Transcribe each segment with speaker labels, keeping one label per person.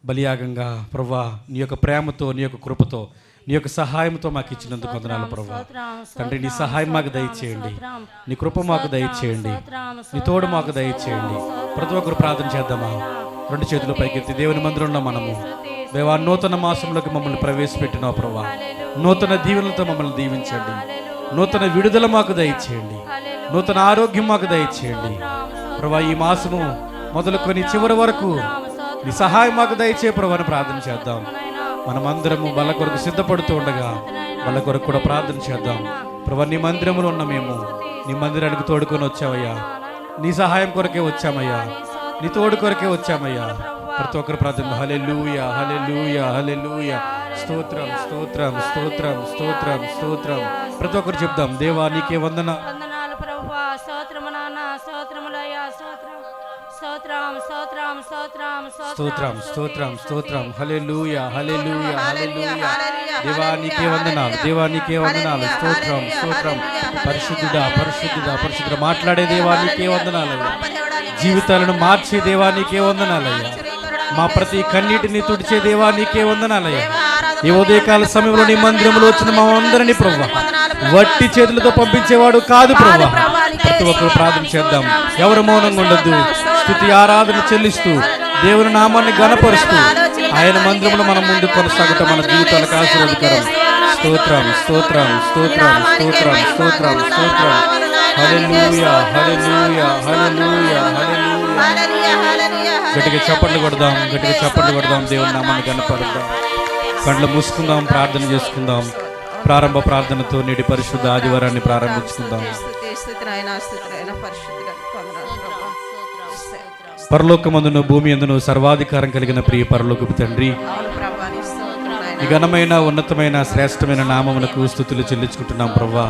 Speaker 1: బలియాగంగా ప్రభువా నీ యొక్క ప్రేమతో, నీ యొక్క కృపతో, నీ యొక్క సహాయంతో మాకు ఇచ్చినందుకు వందనాలు ప్రభువా. తండ్రి, నీ సహాయం మాకు దయచేయండి, నీ కృప మాకు దయచేయండి, నీ తోడు మాకు దయచేయండి. ప్రతి ఒక్కరు ప్రార్థన చేద్దామా? రెండు చేతులు పైకెత్తి దేవుని మందిరంలో మనము దేవా నూతన మాసంలోకి మమ్మల్ని ప్రవేశపెట్టినావు ప్రభువా. నూతన దీవెనలతో మమ్మల్ని దీవించండి, నూతన విడుదల మాకు దయచేయండి, నూతన ఆరోగ్యం మాకు దయచేయండి ప్రభువా. ఈ మాసము మొదలుకొని చివరి వరకు నీ సహాయం మాకు దయచే ప్రభువాని ప్రార్థన చేద్దాం. మనమందరము బల్ల కొరకు సిద్ధపడుతూ ఉండగా బల్ల కొరకు కూడా ప్రార్థన చేద్దాం. ప్రభువా, నీ మందిరంలో ఉన్న మేము నీ మందిరానికి తోడుకొని వచ్చామయ్యా, నీ సహాయం కొరకే వచ్చామయ్యా, నీ తోడు కొరకే వచ్చామయ్యా. ప్రతి ఒక్కరు ప్రార్థన. హల్లెలూయా, హల్లెలూయా, హల్లెలూయా. స్తోత్రం, స్తోత్రం, స్తోత్రం, స్తోత్రం, స్తోత్రం. ప్రతి ఒక్కరు చెప్దాం, దేవా నీకే వందనాలు ప్రభువా. స్తోత్రము నాన్న, స్తోత్రములయ్యా, స్తోత్రం, స్తోత్రం, స్తోత్రం, స్తోత్రం, స్తోత్రం, స్తోత్రం, స్తోత్రం. హల్లెలూయా, హల్లెలూయా, హల్లెలూయా. దేవా నీకే వందనాలు, దేవా నీకే వందనాలు. స్తోత్రం, స్తోత్రం. పరిశుద్ధుడా, పరిశుద్ధుడా, పరిశుద్ధుడా. మాట్లాడే దేవా నీకే వందనాలయ్యా, జీవితాలను మార్చే దేవా నీకే వందనాలయ్యా, మా ప్రతి కన్నీటిని తుడిచే దేవా నీకే వందనాలయ్యా. ఈ ఉదయకాల సమయంలో నీ మందిరంలో వచ్చిన మా అందరినీ ప్రభువా వట్టి చేతులతో పంపించేవాడు కాదు ప్రభువా. ప్రతి ఒక్కరు ప్రార్థన చేద్దాం, ఎవరు మౌనంగా ఉండొద్దు. స్తుతి ఆరాధన చెల్లిస్తూ దేవుని నామాన్ని ఘనపరుస్తూ ఆయన మందిరంలో మనం ముందు కొనసాగుతాం. మన జీవితాలకు ఆశీర్వాదకరం. స్తోత్రం, స్తోత్రం, స్తోత్రం, స్తోత్రం, స్తోత్రం, స్తోత్రం. హల్లెలూయా, హల్లెలూయా, హల్లెలూయా, హల్లెలూయా. గట్టిగా చప్పట్లు కొడదాం, గట్టిగా చప్పట్లు కొడదాం. దేవుని నామాన్ని ఘనపరుద్దాం. కళ్ళు మూసుకుందాం, ప్రార్థన చేసుకుందాం. ప్రారంభ ప్రార్థనతో నేటి పరిశుద్ధ ఆదివారాన్ని ప్రారంభించుకుందాం. పరలోకమందును భూమి అందును సర్వాధికారం కలిగిన ప్రియ పరలోకపు తండ్రి, ఈ ఘనమైన ఉన్నతమైన శ్రేష్టమైన నామమునకు స్తుతులు చెల్లించుకుంటున్నాం ప్రభువా.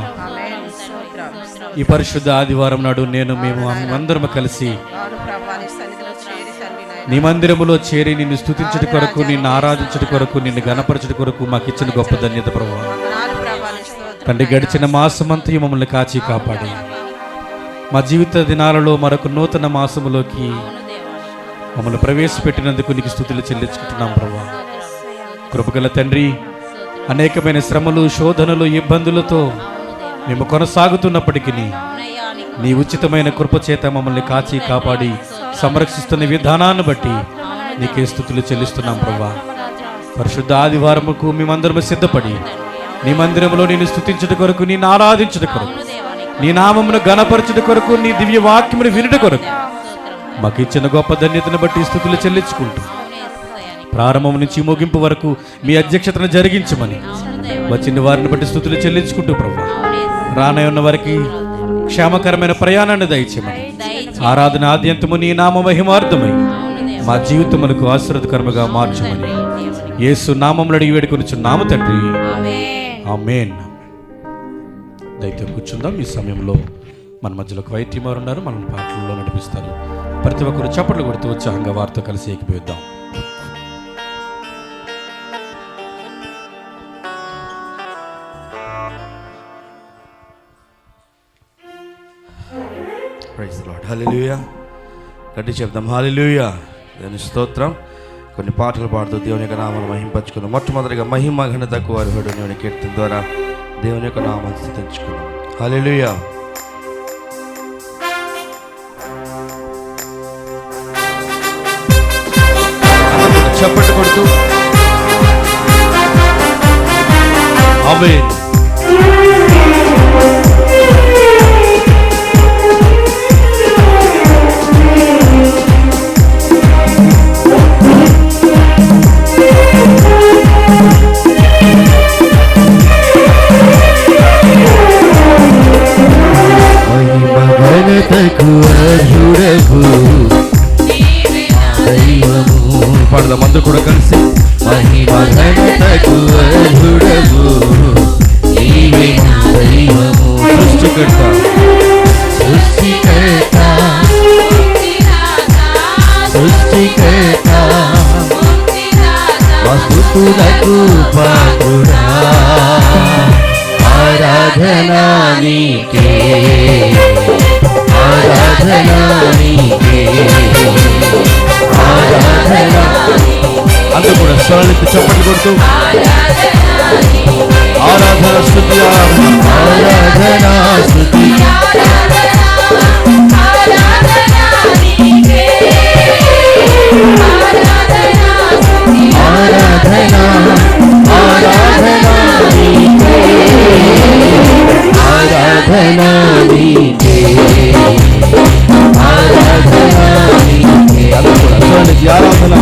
Speaker 1: ఈ పరిశుద్ధ ఆదివారం నాడు మేము అందరం కలిసి నీ మందిరములో చేరి నిన్ను స్తుతించుట కొరకు, నిన్ను ఆరాధించుట కొరకు, నిన్ను ఘనపరచుట కొరకు మాకు ఇచ్చిన గొప్ప ధన్యత ప్రభువా. తండ్రి, గడిచిన మాసమంతా మమ్మల్ని కాచి కాపాడి మా జీవిత దినాలలో మరొక నూతన మాసములోకి మమ్మల్ని ప్రవేశపెట్టినందుకు నీకు స్తుతులు చెల్లించుకుంటున్నాం ప్రభువా. కృపగల తండ్రి, అనేకమైన శ్రమలు, శోధనలు, ఇబ్బందులతో మేము కొనసాగుతున్నప్పటికీ నీ ఉచితమైన కృప చేత మమ్మల్ని కాచి కాపాడి సంరక్షిస్తున్న విధానాన్ని బట్టి నీకే స్తుతులు చెల్లిస్తున్నాం ప్రభువా. పరిశుద్ధ ఆదివారముకు మేమందరము సిద్ధపడి నీ మందిరంలో నేను స్తుతించుట కొరకు, నిన్ను ఆరాధించుట కొరకు, నీ నామమును ఘనపరచుట కొరకు, నీ దివ్య వాక్యమును వినుట కొరకు మాకు ఇచ్చిన గొప్ప ధన్యతను బట్టి స్తుతులు చెల్లించుకుంటూ ప్రారంభం నుంచి ముగింపు వరకు మీ అధ్యక్షతను జరిగించమని వచ్చిన వారిని బట్టి స్తుతులు చెల్లించుకుంటూ ప్రభువా, రానయ్యున్న వారికి క్షేమకరమైన ప్రయాణాన్ని దయచేయమని, ఆరాధన ఆద్యంతము నీ నామ మహిమార్థమై మా జీవితములకు ఆశీర్వాదకరముగా మార్చమని యేసు నామములో అడిగి వేడుకొనుచున్నాము తండ్రి, ఆమేన్. దయతో కూర్చుందాం. ఈ సమయంలో మన మధ్యలో ఒక వైద్యం వారు ఉన్నారు, మనం పాటలలో నడిపిస్తారు. ప్రతి ఒక్కరు చప్పట్లు కొడుతూ ఉత్సాహంగా వారితో కలిసి ఏకీభవిద్దాం. Praise the lord. హల్లెలూయా. గట్టి చెప్దాం, హల్లెలూయా. దేవుని స్తోత్రం. కొన్ని పాటలు పాడుతూ దేవుని యొక్క నామాన్ని మహింపరచుకుందాం. మొట్టమొదటిగా మహిమ ఘనతకు అర్హుడు దేవుని కీర్తన ద్వారా దేవుని యొక్క నామాన్ని స్తుతించుకుందాం. హల్లెలూయా. చప్పట్లు కొడుతూ ఆమేన్. పాడదాం అందరూ కూడా కలిసి. మహిమ ఘనతకు అర్హుడవు నీవే నా దైవము. సృష్టికర్త, సృష్టికర్త, సృష్టికర్త, స్తుతులకు పాత్రుడా,
Speaker 2: ఆరాధనా నీకే, ఆరాధనా నీకే, ఆరాధనా.
Speaker 1: అందరూ కూడా స్వరాలెత్తి చప్పట్లు కొడుతూ ఆరాధన స్తుతి
Speaker 2: ఆరాధనా స్తుతి ఆరాధనా, ఆరాధనా నీకే, ఆరాధనా నీకే, ఆరాధనా నీకే.
Speaker 1: అందరూ కూడా స్వరాలెత్తి ఆరాధన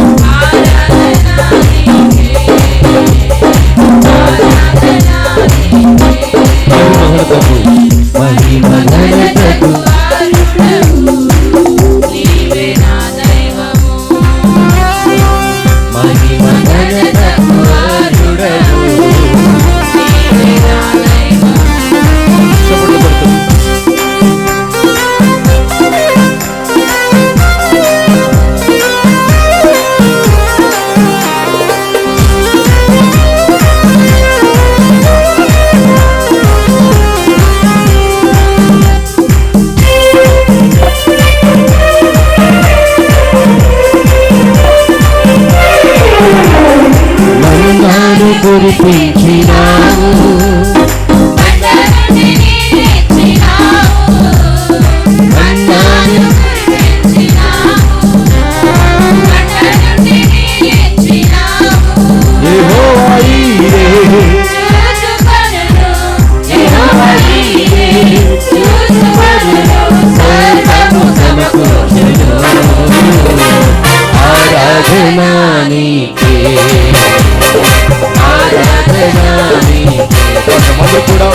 Speaker 2: మహిమ ఘనతకు మహిమ ఘనతకు అర్హుడవు.
Speaker 1: చప్పట్లు కొడుతూ
Speaker 2: మన్నాను కురిపించినావు, మన్నాను యెహోవా ఈరే, యెహోవా ఈరే, సర్వము సమకూర్చెను. ఆరాధనా నీకే, ఆరాధనా నీకే.
Speaker 1: కొంతమంది కూడా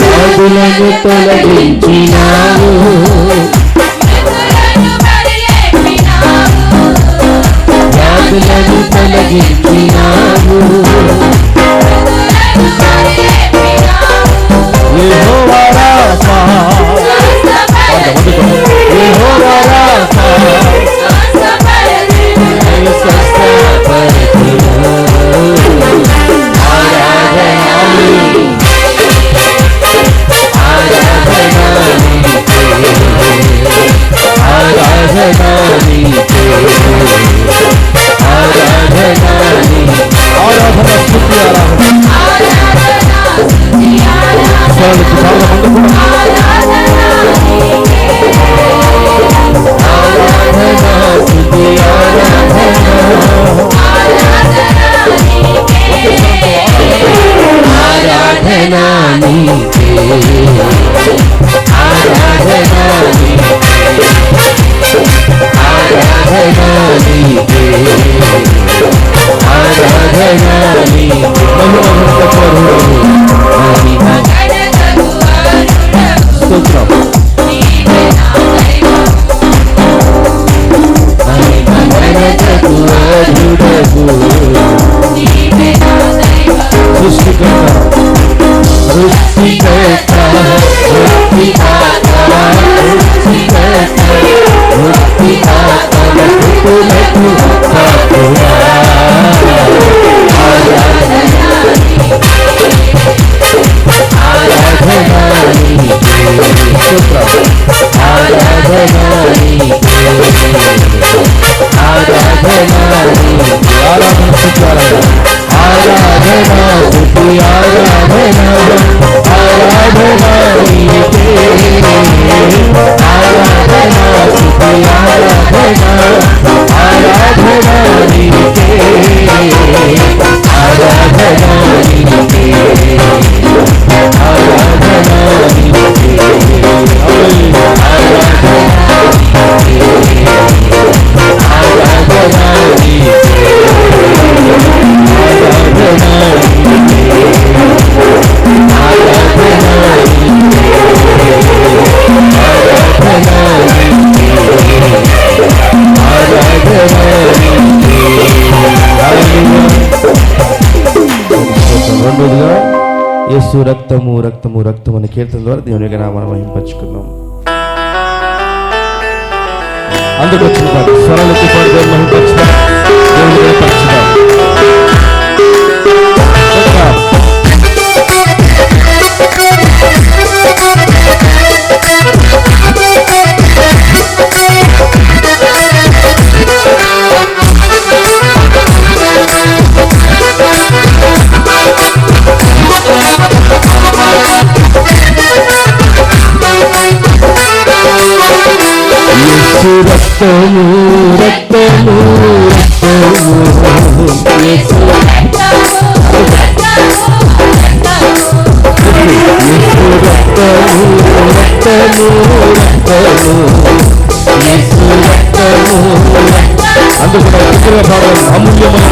Speaker 2: వ్యాధులను తొలగించినావు, వ్యాధులను తొలగించినావు. యెహోవా రాఫా, యెహోవా రాఫా, స్వస్థపరచును. ఆరాధనా ఆరాధనా నీకే, ఆరాధనా నీకే.
Speaker 1: ఆరాధన స్తుతి ఆరాధన స్వరాలెత్తి చాలా మంది కూడా
Speaker 2: ఆరాధనా స్తుతి ఆరాధనా, ఆరాధనా నీకే, ఆరాధనా నీకే, ఆరాధనా నీకే, ఆరాధనా నీకే. మహిమ స్తోత్రం. మహిమ ఘనతకు అర్హుడవు. సృష్టికర్త, సృష్టికర్త, సృష్టికర్త, సృష్టికర్త, సృష్టికర్త, భక్తులకు భక్తుడా. ఆరాధనా నీకే, ఆరాధనా రెండోదిగా యేసు రక్తము రక్తము రక్తము అనే కీర్తన ద్వారా దేవుని యొక్క నామాన్ని మహింపరచుకుందాం. అందుకు వచ్చిన పాట స్వరాలకి పాటు దేవుని మహింపరచుదాం, దేవుని మహింపరచుదాం. రక్తము రక్తము అందుకు అమూల్యమైన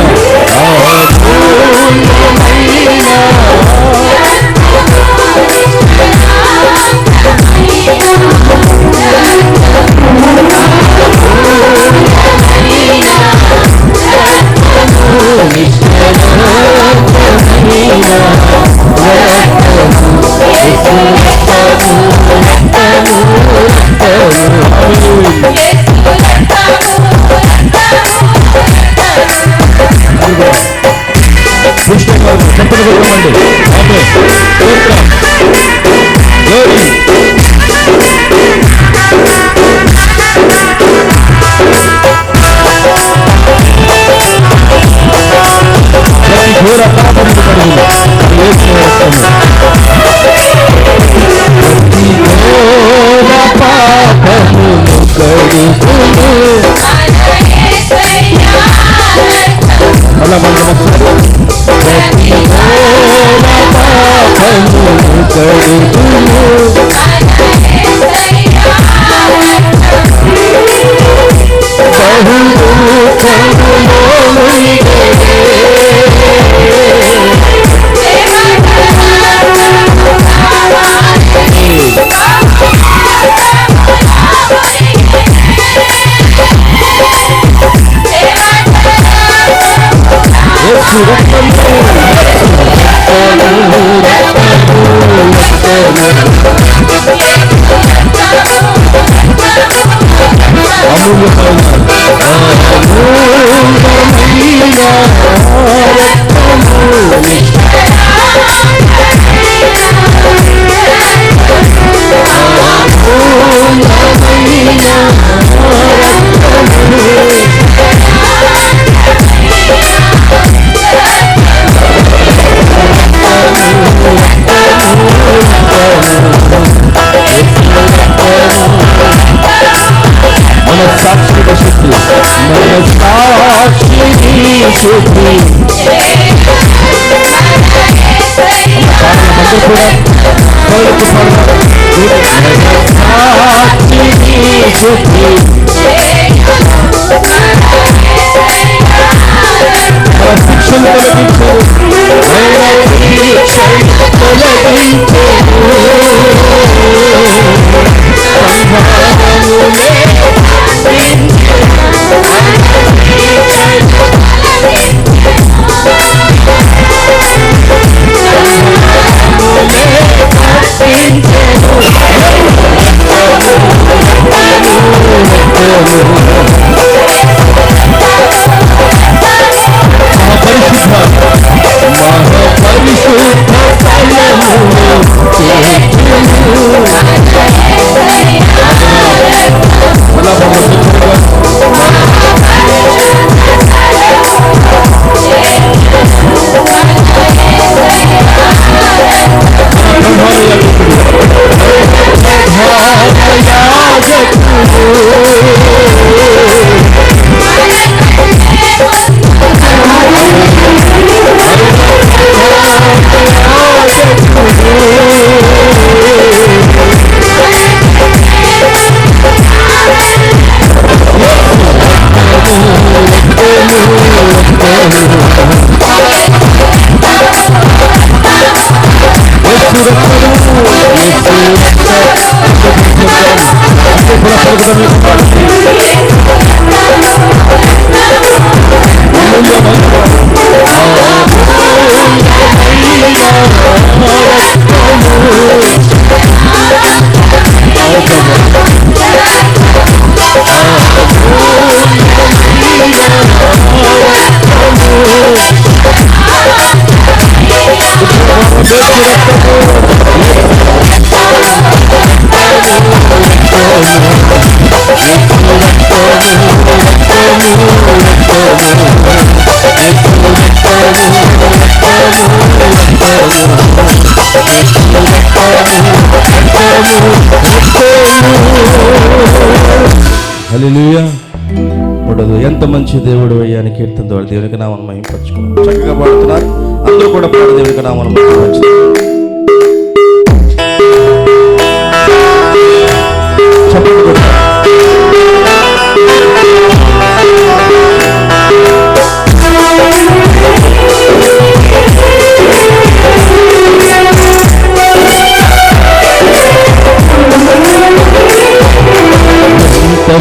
Speaker 2: హల్లెలూయా. మూడోది, ఎంత మంచి దేవుడు అయ్యా అని కీర్తన ద్వారా దేవునికి నామం మహిమపరచుకున్నాం. చక్కగా పాడుతున్నారు, అందరూ కూడా పాడు దేవునికి నామం మహిమపరచుకున్నారు. చప్పట్లు కొట్టారు.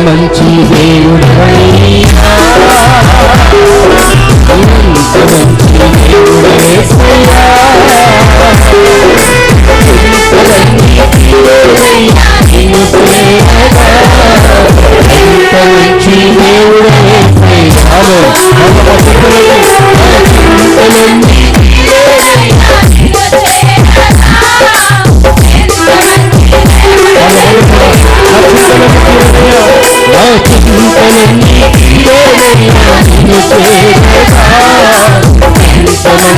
Speaker 2: మంచి దేవుడవయ్యా, ఎంత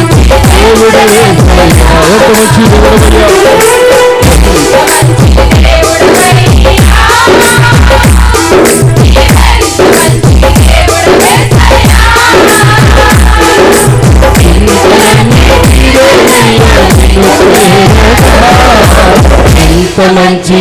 Speaker 2: మంచి దేవుడవేసయ్యా, ఎంత మంచి మంచి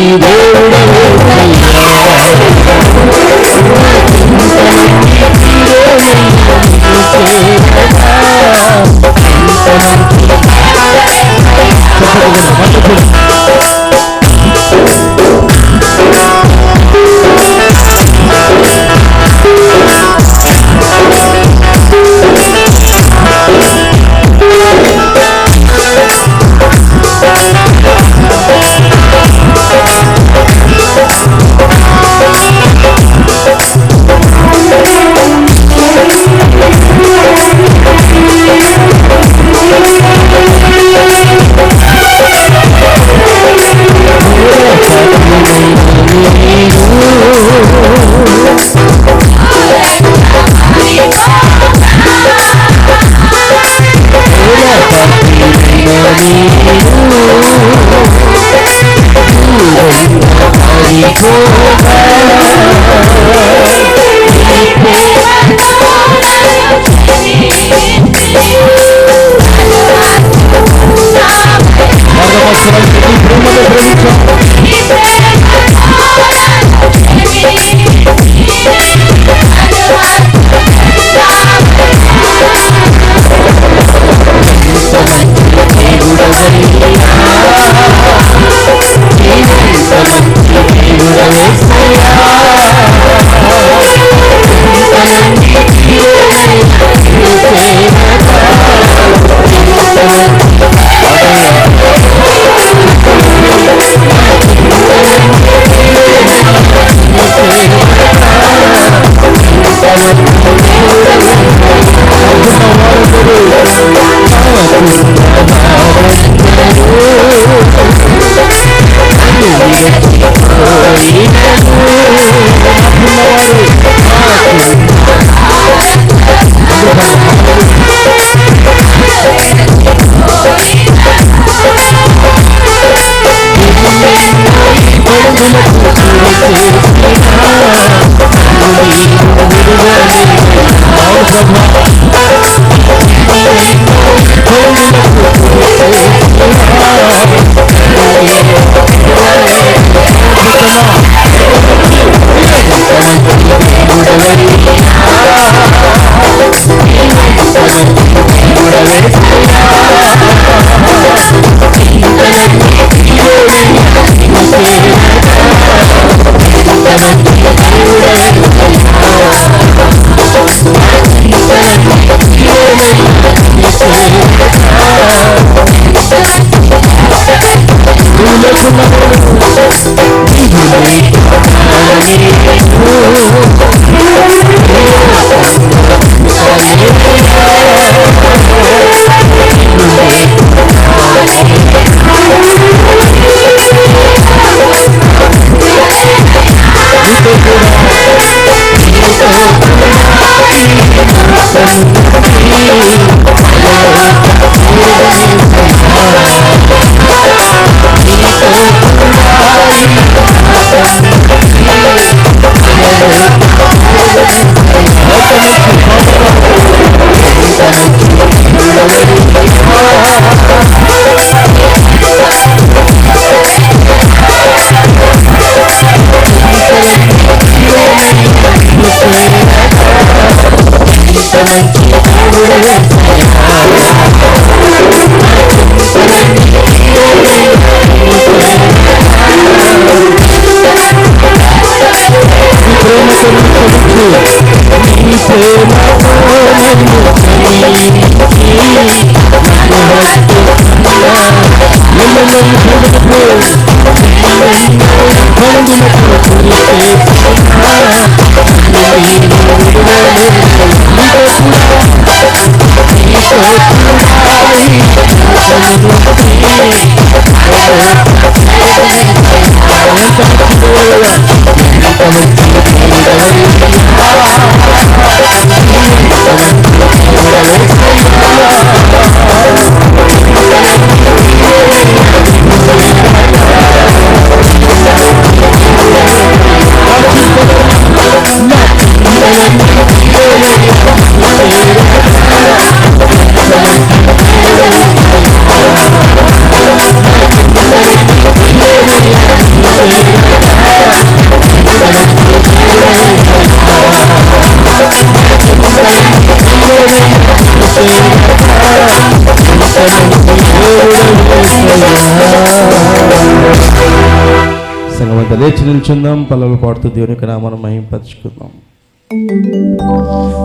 Speaker 2: సంగమంతా లేచి నిల్చుందాం, పల్లవులు పాడుతూ దేవునికి నామను మహింపరచుకుందాం.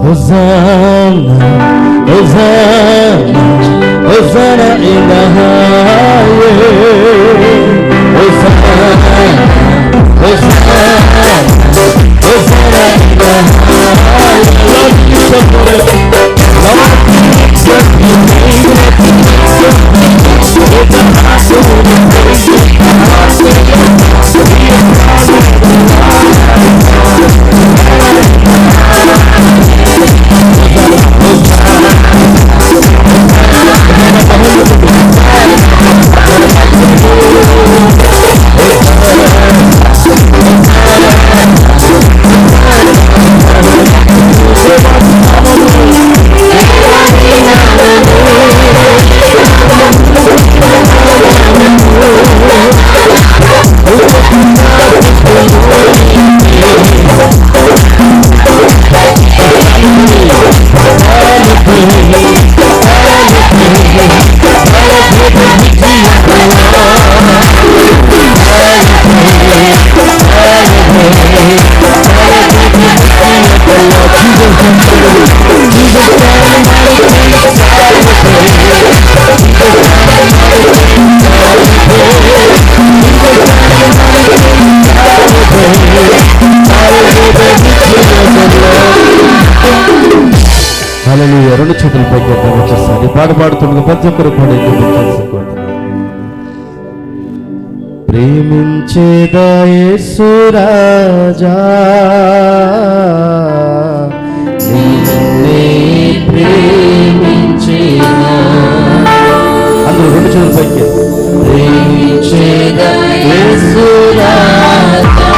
Speaker 2: Hosanna hosanna hosanna in the highest, hosanna hosanna hosanna in the hallelujah. రెండు చేతులు పైకి వచ్చేసారి పాడుతుండగా ప్రతి ఒక్కరు కూడా ప్రేమించేదా యేసు రాజా, నిన్నే ప్రేమించేదా. అందరూ రెండు చేతులు పైకి. ప్రేమించేదా యేసు రాజా,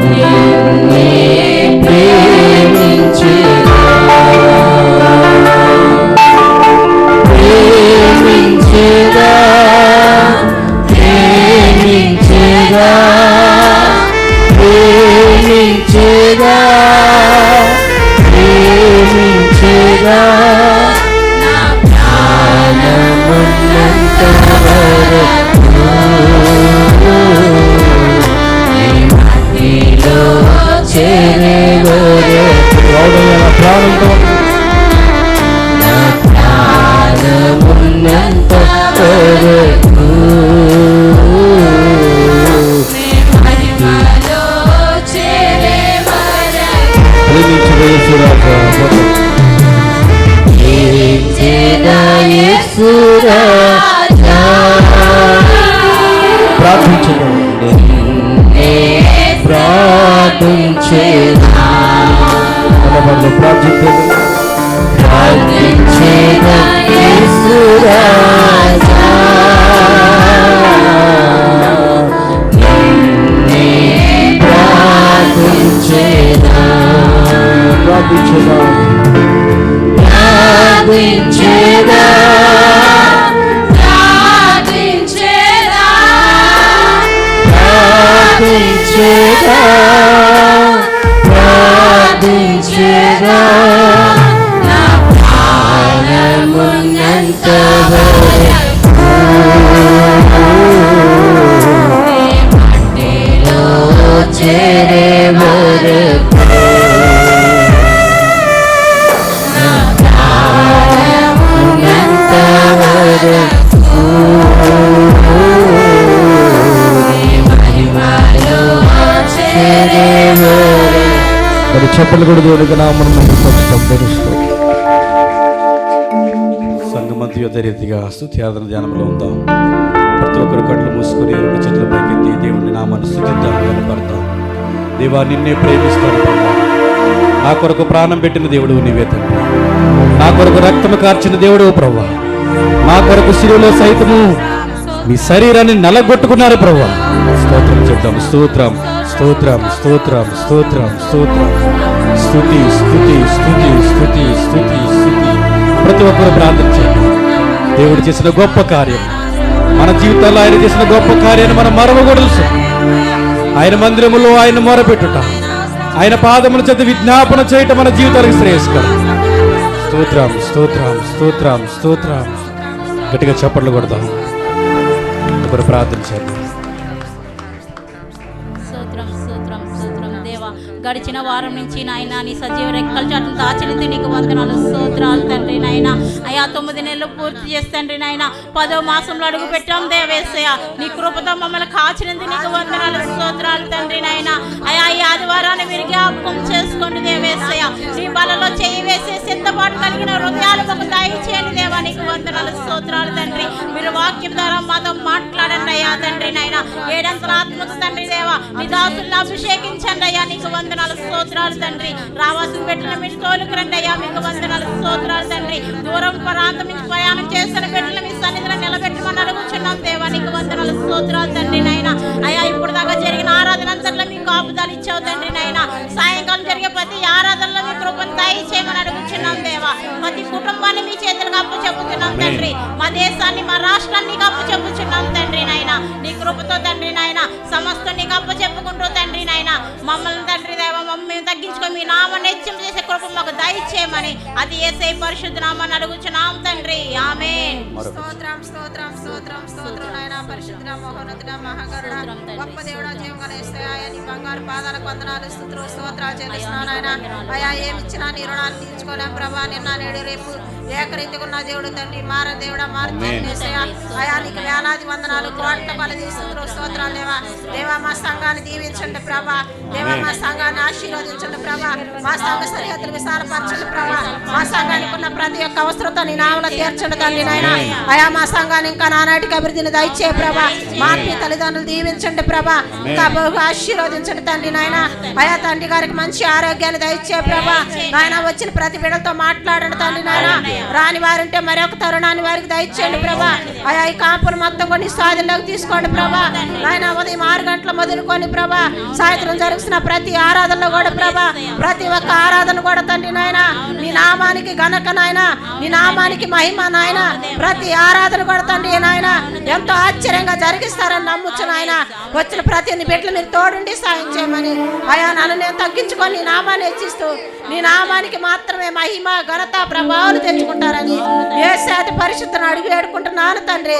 Speaker 2: నిన్నే ప్రేమించేదా, ప్రేమించేదా, ప్రేమించేదా, ప్రేమించేదా, ప్రేమించేదా, నా ప్రాణమున్నంత వరకు నీలో చేరే వరకు, నా ప్రాణమున్నంత వరకు ప్రేమించేదా యేసు రాజా, ప్రార్థించేదా ప్రార్థించేదా, ప్రార్థించేదా యేసు రాజా, నిన్నే ప్రార్థించేదా, ప్రార్థించేదా, ప్రార్థించేదా, ప్రార్థించేదా, ప్రార్థించేదా, ప్రార్థించేదా, నా ప్రాణమున్నంత వరకు మట్టిలో చేరే వరకు, నా ప్రాణమున్నంత వరకు చప్పట్లు కూడా దేవునికి నామమును మహిమపరుస్తాం. సంగమంతి అదే రీతిగా స్తుతి ఆరాధన ధ్యానంలో ఉందాం. ప్రతి ఒక్కరు కళ్ళు మూసుకొని రెండు చేతుల పైకెత్తి దేవుని నామాన్ని స్తుతిద్దాం, కనపడతాం. దేవా, నిన్నే ప్రేమిస్తాను ప్రభా. నా కొరకు ప్రాణం పెట్టిన దేవుడు నీవే తండ్రి. నా కొరకు రక్తము కార్చిన దేవుడు ప్రభా. నా కొరకు శిలువలో సైతము మీ శరీరాన్ని నలగొట్టుకున్నారు ప్రభా. స్తోత్రం చెప్తాం. స్తోత్రం స్తోత్రం స్తోత్రం స్తోత్రం స్తోత్రం. స్తుతి స్తుతి స్తుతి స్తుతి స్తుతి స్తుతి. ప్రతి ఒక్కరు ప్రార్థన చేయండి. దేవుడు చేసిన గొప్ప కార్యం, మన జీవితాల్లో ఆయన చేసిన గొప్ప కార్యాన్ని మనం మరవకూడదు. ఆయన మందిరములో ఆయన మొరపెట్టుట, ఆయన పాదముల చేత విజ్ఞాపన చేయటం మన జీవితాలకు శ్రేయస్కరం. స్తోత్రం స్తోత్రం స్తోత్రం స్తోత్రం. గట్టిగా చప్పట్లు కొడదాం. ఒకరు ప్రార్థన చేద్దాం.
Speaker 3: గడిచిన వారం నుంచి నాయన నీ సజీవ రెక్కల చాటును దాచినందుకు నీకు వందనాలు, స్తోత్రాలు తండ్రి. నాయన అయా 9 నెలలు పూర్తి చేస్తండ్రి. నాయన 10వ మాసంలో అడుగు పెట్టాం దేవేశయ్య. నీ కృపతో మమ్మల్ని కాచినందుకు నీకు వందనాలు, స్తోత్రాలు తండ్రి. నాయన అయా ఈ ఆదివారాన్ని మీరు జ్ఞాపకం చేసుకోండి దేవేశయ్య. నీ బలలో చేయి వేసే సిద్ధపాటు కలిగిన హృదయాలు మాకు దయచేయండి దేవా. నీకు వందనాలు, స్తోత్రాలు తండ్రి. మీరు వాక్యం ద్వారా మాతో మాట్లాడండి అయ్యా తండ్రి. నాయన 7 అంతల ఆత్మకు తండ్రి దేవా, నీ దాసుల్ని అభిషేకించండి అయ్యా. నీకు వందనాలు, స్తోత్రాలు తండ్రి. రావాల్సిన బిడ్డలు మీరు తోలుకురండి అయ్యా. మీకు వందనాలు, స్తోత్రాలు తండ్రి. దూరం ప్రాంతం నుంచి ప్రయాణం చేస్తున్న బిడ్డలు మీ సన్నిధిలో నిలబెట్టమని అడుగుచున్నాం దేవా. నీకు వందనాలు, స్తోత్రాలు తండ్రి. నాయన అయ్యా ఇప్పుడు దాకా జరిగిన ఆరాధన అంతట్లో మీకు కాపుదలు ఇచ్చావు తండ్రి. నాయన సాయంకాలం జరిగే ప్రతి ఆరాధనలో మీ కృపను దయచేయమని అడుగుచున్నాం దేవా. ప్రతి కుటుంబాన్ని మీ చేతులకు అప్పచెప్పుతున్నాం తండ్రి. మా దేశాన్ని మా రాష్ట్రాన్ని నీకు అప్పచెప్పుచున్నాం తండ్రి. నాయన నీ కృపతో తండ్రి నాయన సమస్తం నీకు అప్పచెప్పుకుంటూ తండ్రి. నాయన మమ్మల్ని తండ్రి దేవా మమ్మల్ని తగ్గించుకొని మీ నామాన్ని హెచ్చింపు చేసే కృప మాకు దయచేయమని అది యేసయ్య పరిశుద్ధ నామాన్ని అడుగుచున్నాం తండ్రి. ఆమేన్.
Speaker 4: స్తోత్రం స్తోత్రం స్తోత్రం స్తోత్రం. నాయన పరిశుద్ధ మహోన్నతుడ మహాగరుడ గొప్ప దేవుడా, జీవగల యేసయ్య నీ బంగారు పాదాలకు వందనాలు, స్తుతులు, స్తోత్రాలు చెల్లిస్తున్నాను. నాయన అయా ఏమిచ్చినా నీ రుణాలు తీర్చుకోలేం ప్రభా. నిన్న నేడు రేపు ఏకరీతిగా ఉన్న దేవుడు తండ్రి. మార దేవుడా మారుతేసయ్య అయా నీకు వేలాది వందనాలు, కోట్ల కొలది స్తుతులు, స్తోత్రాలు దేవా. దేవా మా సంఘాన్ని దీవించండి ప్రభా. దేవా మా సంఘాన్ని ఆశీర్వదించండి ప్రభా. మా సంఘ సరిహద్దులు విశాలపరచండి ప్రభా. మా సంఘానికి ఉన్న ప్రతి ఒక్క అవసరత నీ నామములో తీర్చండి తండ్రి. నాయన అయా మా సంఘాన్ని ఇంకా నానాటికి అభివృద్ధిని దయచే ప్రభా. మా ఆత్మీయ తల్లిదండ్రులు దీవించండి ప్రభా. ఇంకా బహుగా ఆశీర్వదించండి తండ్రి. నాయన అయా తండ్రి గారికి మంచి ఆరోగ్యాన్ని దయచే ప్రభా. నాయన వచ్చిన ప్రతి బిడ్డలతో మాట్లాడండి తండ్రి. నాయన రాని వారుంటే మరొక తరుణాన్ని వారికి దయచేయండి ప్రభా. అయా ఈ కాపును మొత్తం కొన్ని సాధనలోకి తీసుకోండి ప్రభా. నాయన ఉదయం 6 గంటల మొదలుకొని ప్రభా సాయంత్రం జరుగుతున్న ప్రతి ఆరాధనలో కూడా ప్రభా, ప్రతి ఒక్క ఆరాధన కూడా తండ్రి నాయన నీ నామానికి ఘనక నాయన, నీ నామానికి మహిమ నాయన. ప్రతి ఆరాధన కూడా తండ్రి నాయన ఎంతో ఆశ్చర్యంగా జరిగిస్తారని నమ్ముచ్చు నాయన. వచ్చిన ప్రతి బిడ్డలు మీరు తోడుండి సాయం చేయమని అయా నన్ను నేను తగ్గించుకొని నీ నామాన్ని హెచ్చిస్తూ నీ నామానికి మాత్రమే మహిమ ఘనత ప్రభావాలు తెచ్చుకుంటారని యేసయ్య పరిశుద్ధను అడిగి వేడుకుంటున్నాను తండ్రి.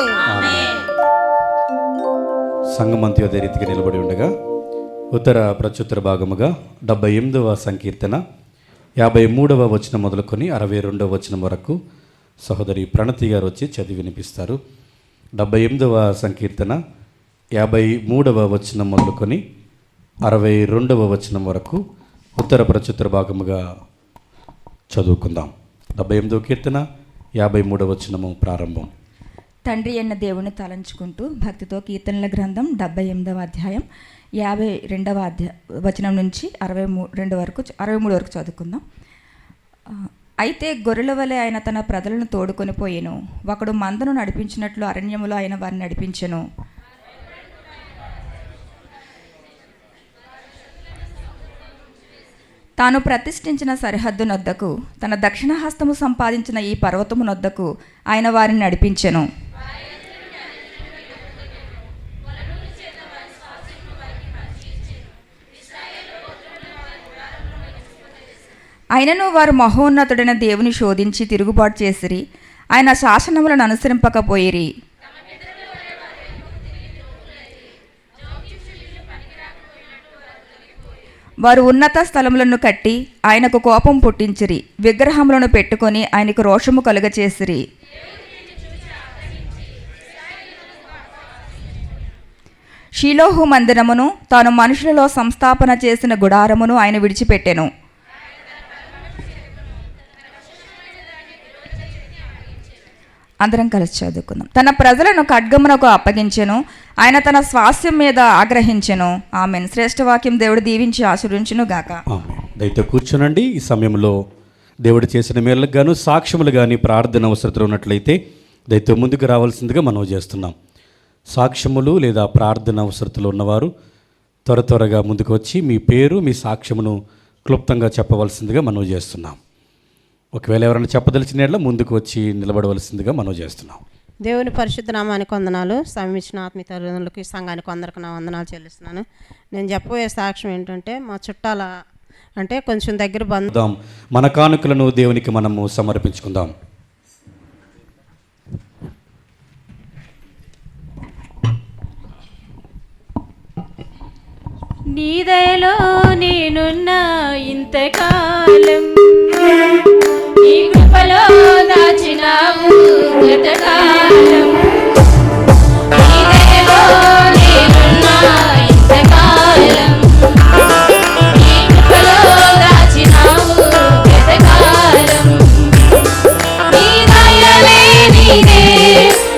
Speaker 1: సంగమంతి అదే రీతిగా నిలబడి ఉండగా ఉత్తర ప్రత్యుత్తర భాగముగా 78వ సంకీర్తన 53వ వచనం మొదలుకొని 62వ వచనం వరకు సహోదరి ప్రణతి గారు వచ్చి చదివి వినిపిస్తారు. 78వ సంకీర్తన 53వ వచనం మొదలుకొని 62వ వచనం వరకు ఉత్తర ప్రత్యుత్తర భాగముగా చదువుకుందాం. 78వ కీర్తన 53వ వచనము ప్రారంభం.
Speaker 5: తండ్రి అన్న దేవుని తలంచుకుంటూ భక్తితో కీర్తనల గ్రంథం 78వ అధ్యాయం 52వ వచనం నుంచి 63 వరకు చదువుకుందాం. అయితే గొర్రెల వలె ఆయన తన ప్రజలను తోడుకొని పోయెను. ఒకడు మందను నడిపించినట్లు అరణ్యములో ఆయన వారిని నడిపించెను. తాను ప్రతిష్ఠించిన సరిహద్దు నొద్దకు, తన దక్షిణ హస్తము సంపాదించిన ఈ పర్వతము నొద్దకు ఆయన వారిని నడిపించెను. అయినను వారు మహోన్నతుడైన దేవుని శోధించి తిరుగుబాటు చేసిరి. ఆయన శాసనములను అనుసరింపకపోయిరి. వారు ఉన్నత స్థలములను కట్టి ఆయనకు కోపం పుట్టించిరి. విగ్రహములను పెట్టుకొని ఆయనకు రోషము కలుగచేసిరి. షీలోహు మందిరమును తాను మనుషులలో సంస్థాపన చేసిన గుడారమును ఆయన విడిచిపెట్టెను. అందరం కలిసి చదువుకుందాం. తన ప్రజలను ఖడ్గమునకు అప్పగించెను, ఆయన తన స్వాస్థ్యం మీద ఆగ్రహించెను. ఆమెన్. శ్రేష్ఠ వాక్యం దేవుడు దీవించి ఆశీర్వదించును గాక.
Speaker 2: దయతో కూర్చోనండి. ఈ సమయంలో దేవుడు చేసిన మేళ్ళకు గాను సాక్ష్యములు కానీ ప్రార్థన అవసరతలు ఉన్నట్లయితే దయతో ముందుకు రావాల్సిందిగా మనం చేస్తున్నాం. సాక్ష్యములు లేదా ప్రార్థన అవసరతలు ఉన్నవారు త్వరగా ముందుకు వచ్చి మీ పేరు మీ సాక్ష్యమును క్లుప్తంగా చెప్పవలసిందిగా మనం చేస్తున్నాం. ఒకవేళ ఎవరైనా చెప్పదలిచిన ఎడల ముందుకు వచ్చి నిలబడవలసిందిగా మనం చేస్తున్నాం.
Speaker 4: దేవుని పరిశుద్ధ నామానికి వందనాలు. సమీక్షణ ఆత్మీయ తల్లిదండ్రులకి సంఘానికి అందరికీ నా వందనాలు చెల్లిస్తున్నాను. నేను చెప్పబోయే సాక్ష్యం ఏంటంటే, మా చుట్టాల అంటే కొంచెం దగ్గర బంధువులు
Speaker 2: మన కానుకలను దేవునికి మనము సమర్పించుకుందాం.
Speaker 3: నీ దయలో నేనున్న ఇంతకాలం, నీ కృపలో దాచినావు గతకాలం. నీ దయలో నేనున్న ఇంతకాలం, నీ కృపలో దాచినావు గతకాలం. నీ దయ లేనిదే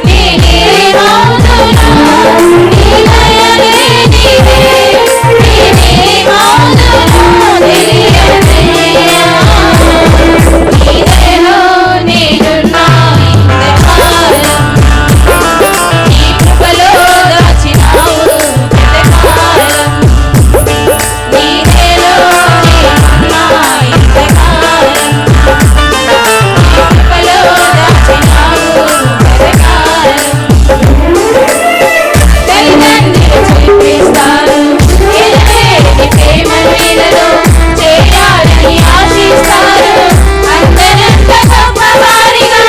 Speaker 3: నేనేమవుదునా, నీ దయ లేనిదే నేనేమవుదునా తెలియదయ్యా. నీ దయలో నేనున్న ఇంతకాలం, నీ కృపలో దాచినావు గతకాలం. నీ దయలో నేనున్న ఇంతకాలం, కృపలో దాచినావు గతకాలం. తల్లిదండ్రులు చూపిస్తారు ఎనలేని ప్రేమ నీడలో, చేయాలని ఆశిస్తారు అందరంత గొప్పవారిగా.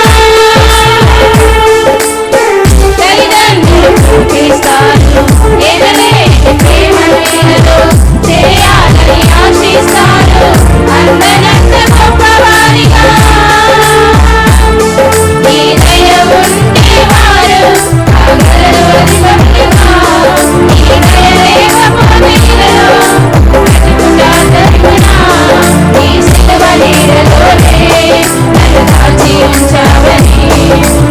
Speaker 3: తల్లిదండ్రులు చూపిస్తారు ఎనలేని ప్రేమ నీడలో, చేయాలని ఆశిస్తారు అందరంత గొప్పవారిగా. నీ దయ ఉండేవారు ఆగలరు అధిపతులుగా, నీ దయ లేకపోతే నీడలో బ్రతుకుట తరుమునా. నీ సిలువ నీడలోనే నన్ను దాచి ఉంచావని,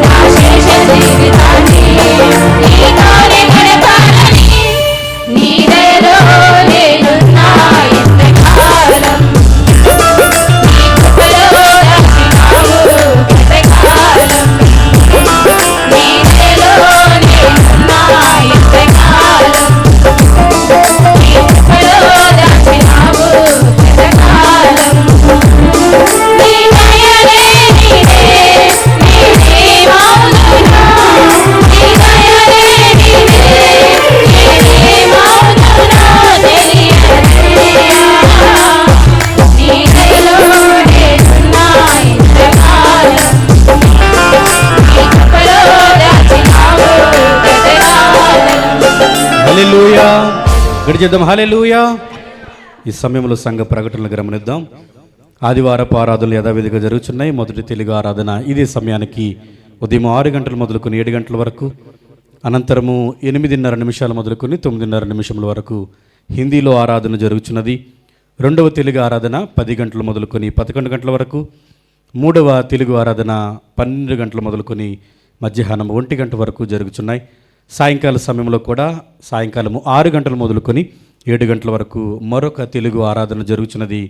Speaker 3: నా శేష జీవితాన్ని నీతోనే గడపాలని. నీ దయలో నేనున్నా ఇంతకాలం, నీ కృపలో దాచినావు గతకాలం. నీ దయలో నేనున్నా ఇంతకాలం, నీ కృపలో దాచినావు గతకాలం. నీ దయ లేనిదే నేనేమవుదునా, నీ దయ లేనిదే నేనేమవుదునా తెలియదయ్యా. నీ దయలో నేనున్నా ఇంతకాలం, నీ కృపలో దాచినావు గతకాలం.
Speaker 2: హల్లెలూయా. గడిచేద్దాం. హల్లెలూయా. ఈ సమయంలో సంఘ ప్రకటనలు గమనిద్దాం. ఆదివారపు ఆరాధనలు యథావిధిగా జరుగుతున్నాయి. మొదటి తెలుగు ఆరాధన ఇదే సమయానికి ఉదయం 6 గంటలు మొదలుకొని 7 గంటల వరకు, అనంతరము 8:30 మొదలుకొని 9:30 వరకు హిందీలో ఆరాధన జరుగుతున్నది. రెండవ తెలుగు ఆరాధన 10 గంటలు మొదలుకొని 11 గంటల వరకు, మూడవ తెలుగు ఆరాధన 12 గంటలు మొదలుకొని మధ్యాహ్నం 1 గంట వరకు జరుగుతున్నాయి. సాయంకాల సమయంలో కూడా సాయంకాలము 6 గంటలు మొదలుకొని 7 గంటల వరకు మరొక తెలుగు ఆరాధన జరుగుతున్నది.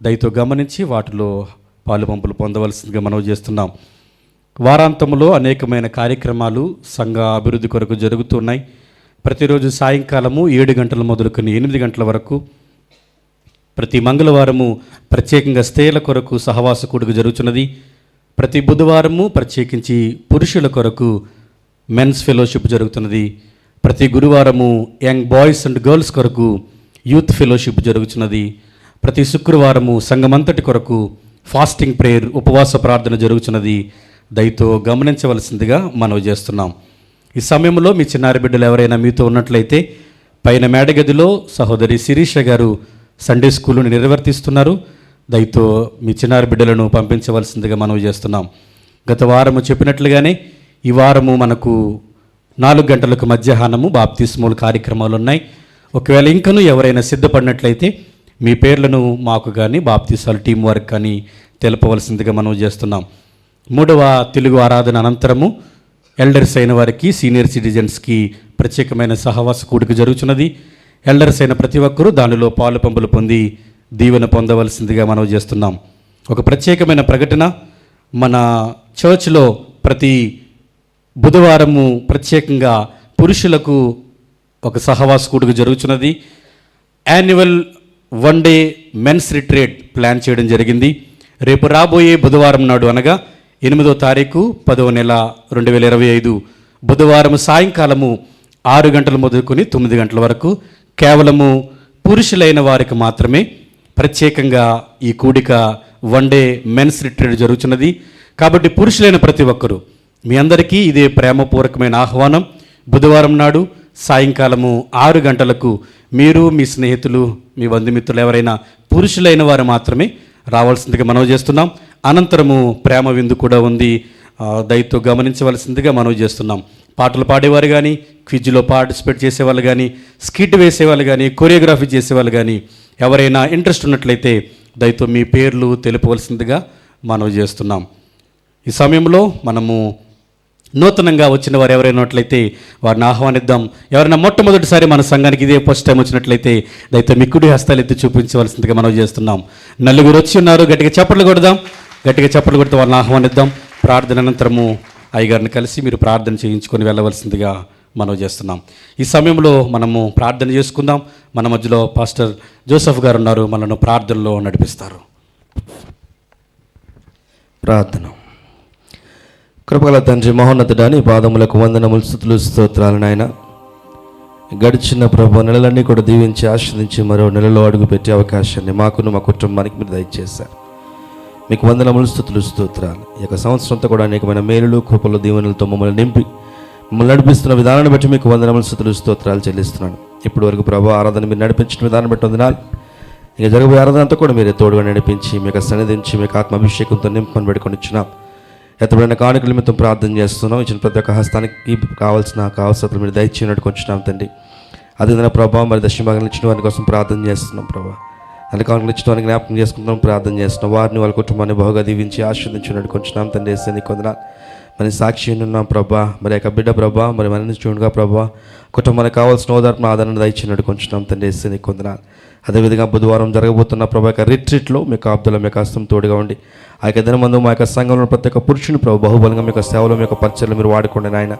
Speaker 2: దయతో గమనించి వాటిలో పాలు పంపులు పొందవలసిందిగా మనవి చేస్తున్నాం. వారాంతంలో అనేకమైన కార్యక్రమాలు సంఘ అభివృద్ధి కొరకు జరుగుతున్నాయి. ప్రతిరోజు సాయంకాలము 7 గంటలు మొదలుకొని 8 గంటల వరకు, ప్రతి మంగళవారము ప్రత్యేకంగా స్త్రీల కొరకు సహవాస కూడుక జరుగుతున్నది. ప్రతి బుధవారము ప్రత్యేకించి పురుషుల కొరకు మెన్స్ ఫెలోషిప్ జరుగుతున్నది. ప్రతి గురువారము యంగ్ బాయ్స్ అండ్ గర్ల్స్ కొరకు యూత్ ఫెలోషిప్ జరుగుతున్నది. ప్రతి శుక్రవారము సంఘమంతటి కొరకు ఫాస్టింగ్ ప్రేయర్ ఉపవాస ప్రార్థన జరుగుతున్నది. దయతో గమనించవలసిందిగా మనవి చేస్తున్నాం. ఈ సమయంలో మీ చిన్నారి బిడ్డలు ఎవరైనా మీతో ఉన్నట్లయితే పైన మేడగదిలో సహోదరి శిరీష గారు సండే స్కూలుని నిర్వర్తిస్తున్నారు. దయతో మీ చిన్నారి బిడ్డలను పంపించవలసిందిగా మనవి చేస్తున్నాం. గత వారము చెప్పినట్లుగానే ఈ వారము మనకు 4 గంటలకు మధ్యాహ్నము బాప్తిస్మోల్ కార్యక్రమాలు ఉన్నాయి. ఒకవేళ ఇంకనూ ఎవరైనా సిద్ధపడినట్లయితే మీ పేర్లను మాకు కానీ బాప్తిసాల టీం వారికి కానీ తెలపవలసిందిగా మనం చేస్తున్నాం. మూడవ తెలుగు ఆరాధన అనంతరము ఎల్డర్స్ అయిన వారికి, సీనియర్ సిటిజన్స్కి ప్రత్యేకమైన సహవాస కూడిక జరుగుతున్నది. ఎల్డర్స్ అయిన ప్రతి ఒక్కరూ దానిలో పాలు పంపులు పొంది దీవెన పొందవలసిందిగా మనం చేస్తున్నాం. ఒక ప్రత్యేకమైన ప్రకటన, మన చర్చ్లో ప్రతి బుధవారము ప్రత్యేకంగా పురుషులకు ఒక సహవాస కూడిక జరుగుతున్నది. Annual 1 day men's retreat plan చేయడం జరిగింది. రేపు రాబోయే బుధవారం నాడు, అనగా 8వ తారీఖు 10వ నెల 2025 బుధవారం సాయంకాలము 6 గంటల మొదలుకొని 9 గంటల వరకు కేవలము పురుషులైన వారికి మాత్రమే ప్రత్యేకంగా ఈ కూడిక 1 డే మెన్స్ రిట్రీట్ జరుగుతున్నది. కాబట్టి పురుషులైన ప్రతి ఒక్కరూ, మీ అందరికీ ఇదే ప్రేమపూర్వకమైన ఆహ్వానం. బుధవారం నాడు సాయంకాలము 6 గంటలకు మీరు, మీ స్నేహితులు, మీ బంధుమిత్రులు ఎవరైనా పురుషులైన వారు మాత్రమే రావాల్సిందిగా మనవి చేస్తున్నాం. అనంతరము ప్రేమ విందు కూడా ఉంది, దయతో గమనించవలసిందిగా మనవి చేస్తున్నాం. పాటలు పాడేవారు కానీ, క్విజ్లో పార్టిసిపేట్ చేసేవాళ్ళు కానీ, స్కిట్ వేసేవాళ్ళు కానీ, కొరియోగ్రఫీ చేసేవాళ్ళు కానీ ఎవరైనా ఇంట్రెస్ట్ ఉన్నట్లయితే దయతో మీ పేర్లు తెలుపవలసిందిగా మనవి చేస్తున్నాం. ఈ సమయంలో మనము నూతనంగా వచ్చిన వారు ఎవరైనా ఉన్నట్లయితే వారిని ఆహ్వానిద్దాం. ఎవరైనా మొట్టమొదటిసారి మన సంఘానికి ఇదే ఫస్ట్ టైం వచ్చినట్లయితే దయతో మీ కుడి హస్తాలు ఎత్తి చూపించవలసిందిగా మనం చేస్తున్నాం. 4 వచ్చి ఉన్నారు, గట్టిగా చప్పట్లు కొడదాం. గట్టిగా చప్పట్లు కొడితే వారిని ఆహ్వానిద్దాం. ప్రార్థన అనంతరము అయ్యగారిని కలిసి మీరు ప్రార్థన చేయించుకొని వెళ్ళవలసిందిగా మనం చేస్తున్నాం. ఈ సమయంలో మనము ప్రార్థన చేసుకుందాం. మన మధ్యలో పాస్టర్ జోసెఫ్ గారు ఉన్నారు, మనను ప్రార్థనలో నడిపిస్తారు.
Speaker 6: ప్రార్థన. కృపగల తండ్రి, మహోన్నతుడా, నీ పాదములకు వందనములు, స్తుతులు, స్తోత్రాలు నాయన. గడిచిన ప్రభు నెలలన్నీ కూడా దీవించి ఆశ్రదించి మరో నెలలో అడుగుపెట్టే అవకాశాన్ని మాకును మా కుటుంబానికి మీరు దయచేశారు. మీకు వందనములు, స్తుతులు, స్తోత్రాలు. ఈ యొక్క సంవత్సరంతో కూడా అనేకమైన మేలులు, కృపలు, దీవెనలతో మమ్మల్ని నింపి మమ్మల్ని నడిపిస్తున్న విధానాన్ని బట్టి మీకు వందనములు, స్తుతులు, స్తోత్రాలు చెల్లిస్తున్నాను. ఇప్పటి వరకు ప్రభు ఆరాధన మీరు నడిపించిన విధానం బట్టి వందనాలు. ఇక జరగబోయే ఆరాధన అంతా కూడా మీరే తోడుగా నడిపించి మీకు సన్నిధించి మీకు ఆత్మాభిషేకంతో నింపని పెట్టుకొని ఇచ్చిన ఎత్తబడిన కానుకల నిమిత్తం ప్రార్థన చేస్తున్నాం. ఇచ్చిన ప్రతి ఒక్క హస్తానికి కావాల్సిన అవసరాలు మీరు దయచేయనట్టు కొంచున్నాం తండ్రి. అదేవిధంగా ప్రభావం మరి దక్షిణ భాగంలో ఇచ్చిన వారి కోసం ప్రార్థన చేస్తున్నాం. ప్రభావ అన్ని కానుకలు ఇచ్చిన వారికి జ్ఞాపకం చేసుకుంటున్నాం, ప్రార్థన చేస్తున్నాం. వారిని వాళ్ళ కుటుంబాన్ని బహుగా దీవించి ఆశీర్వదించినట్టు కొంచున్నాం తండ్రి. వేస్తే నీకు వందనాలు. మరి సాక్షి ఉన్నాం ప్రభా, మరి యొక్క బిడ్డ ప్రభా, మరి మన చూడగా ప్రభా కుటుంబానికి కావాల్సిన ఓదార్పును ఆదరణ దయచినట్టు కొంచున్నాం తండ్రి. వేస్తే నీకు వందనాలు. అదేవిధంగా బుధవారం జరగబోతున్న ప్రభా యొక్క రిట్రీట్లో మీకు ఆబ్దుల మీకు హస్తం తోడుగా ఉండి ఆ యొక్క దినమందు మా యొక్క సంఘంలో ప్రతి ఒక్క పురుషుని ప్రభు బహుబలంగా మీ యొక్క సేవలో మీ యొక్క పరిచయలు మీరు వాడుకోండి నాయన.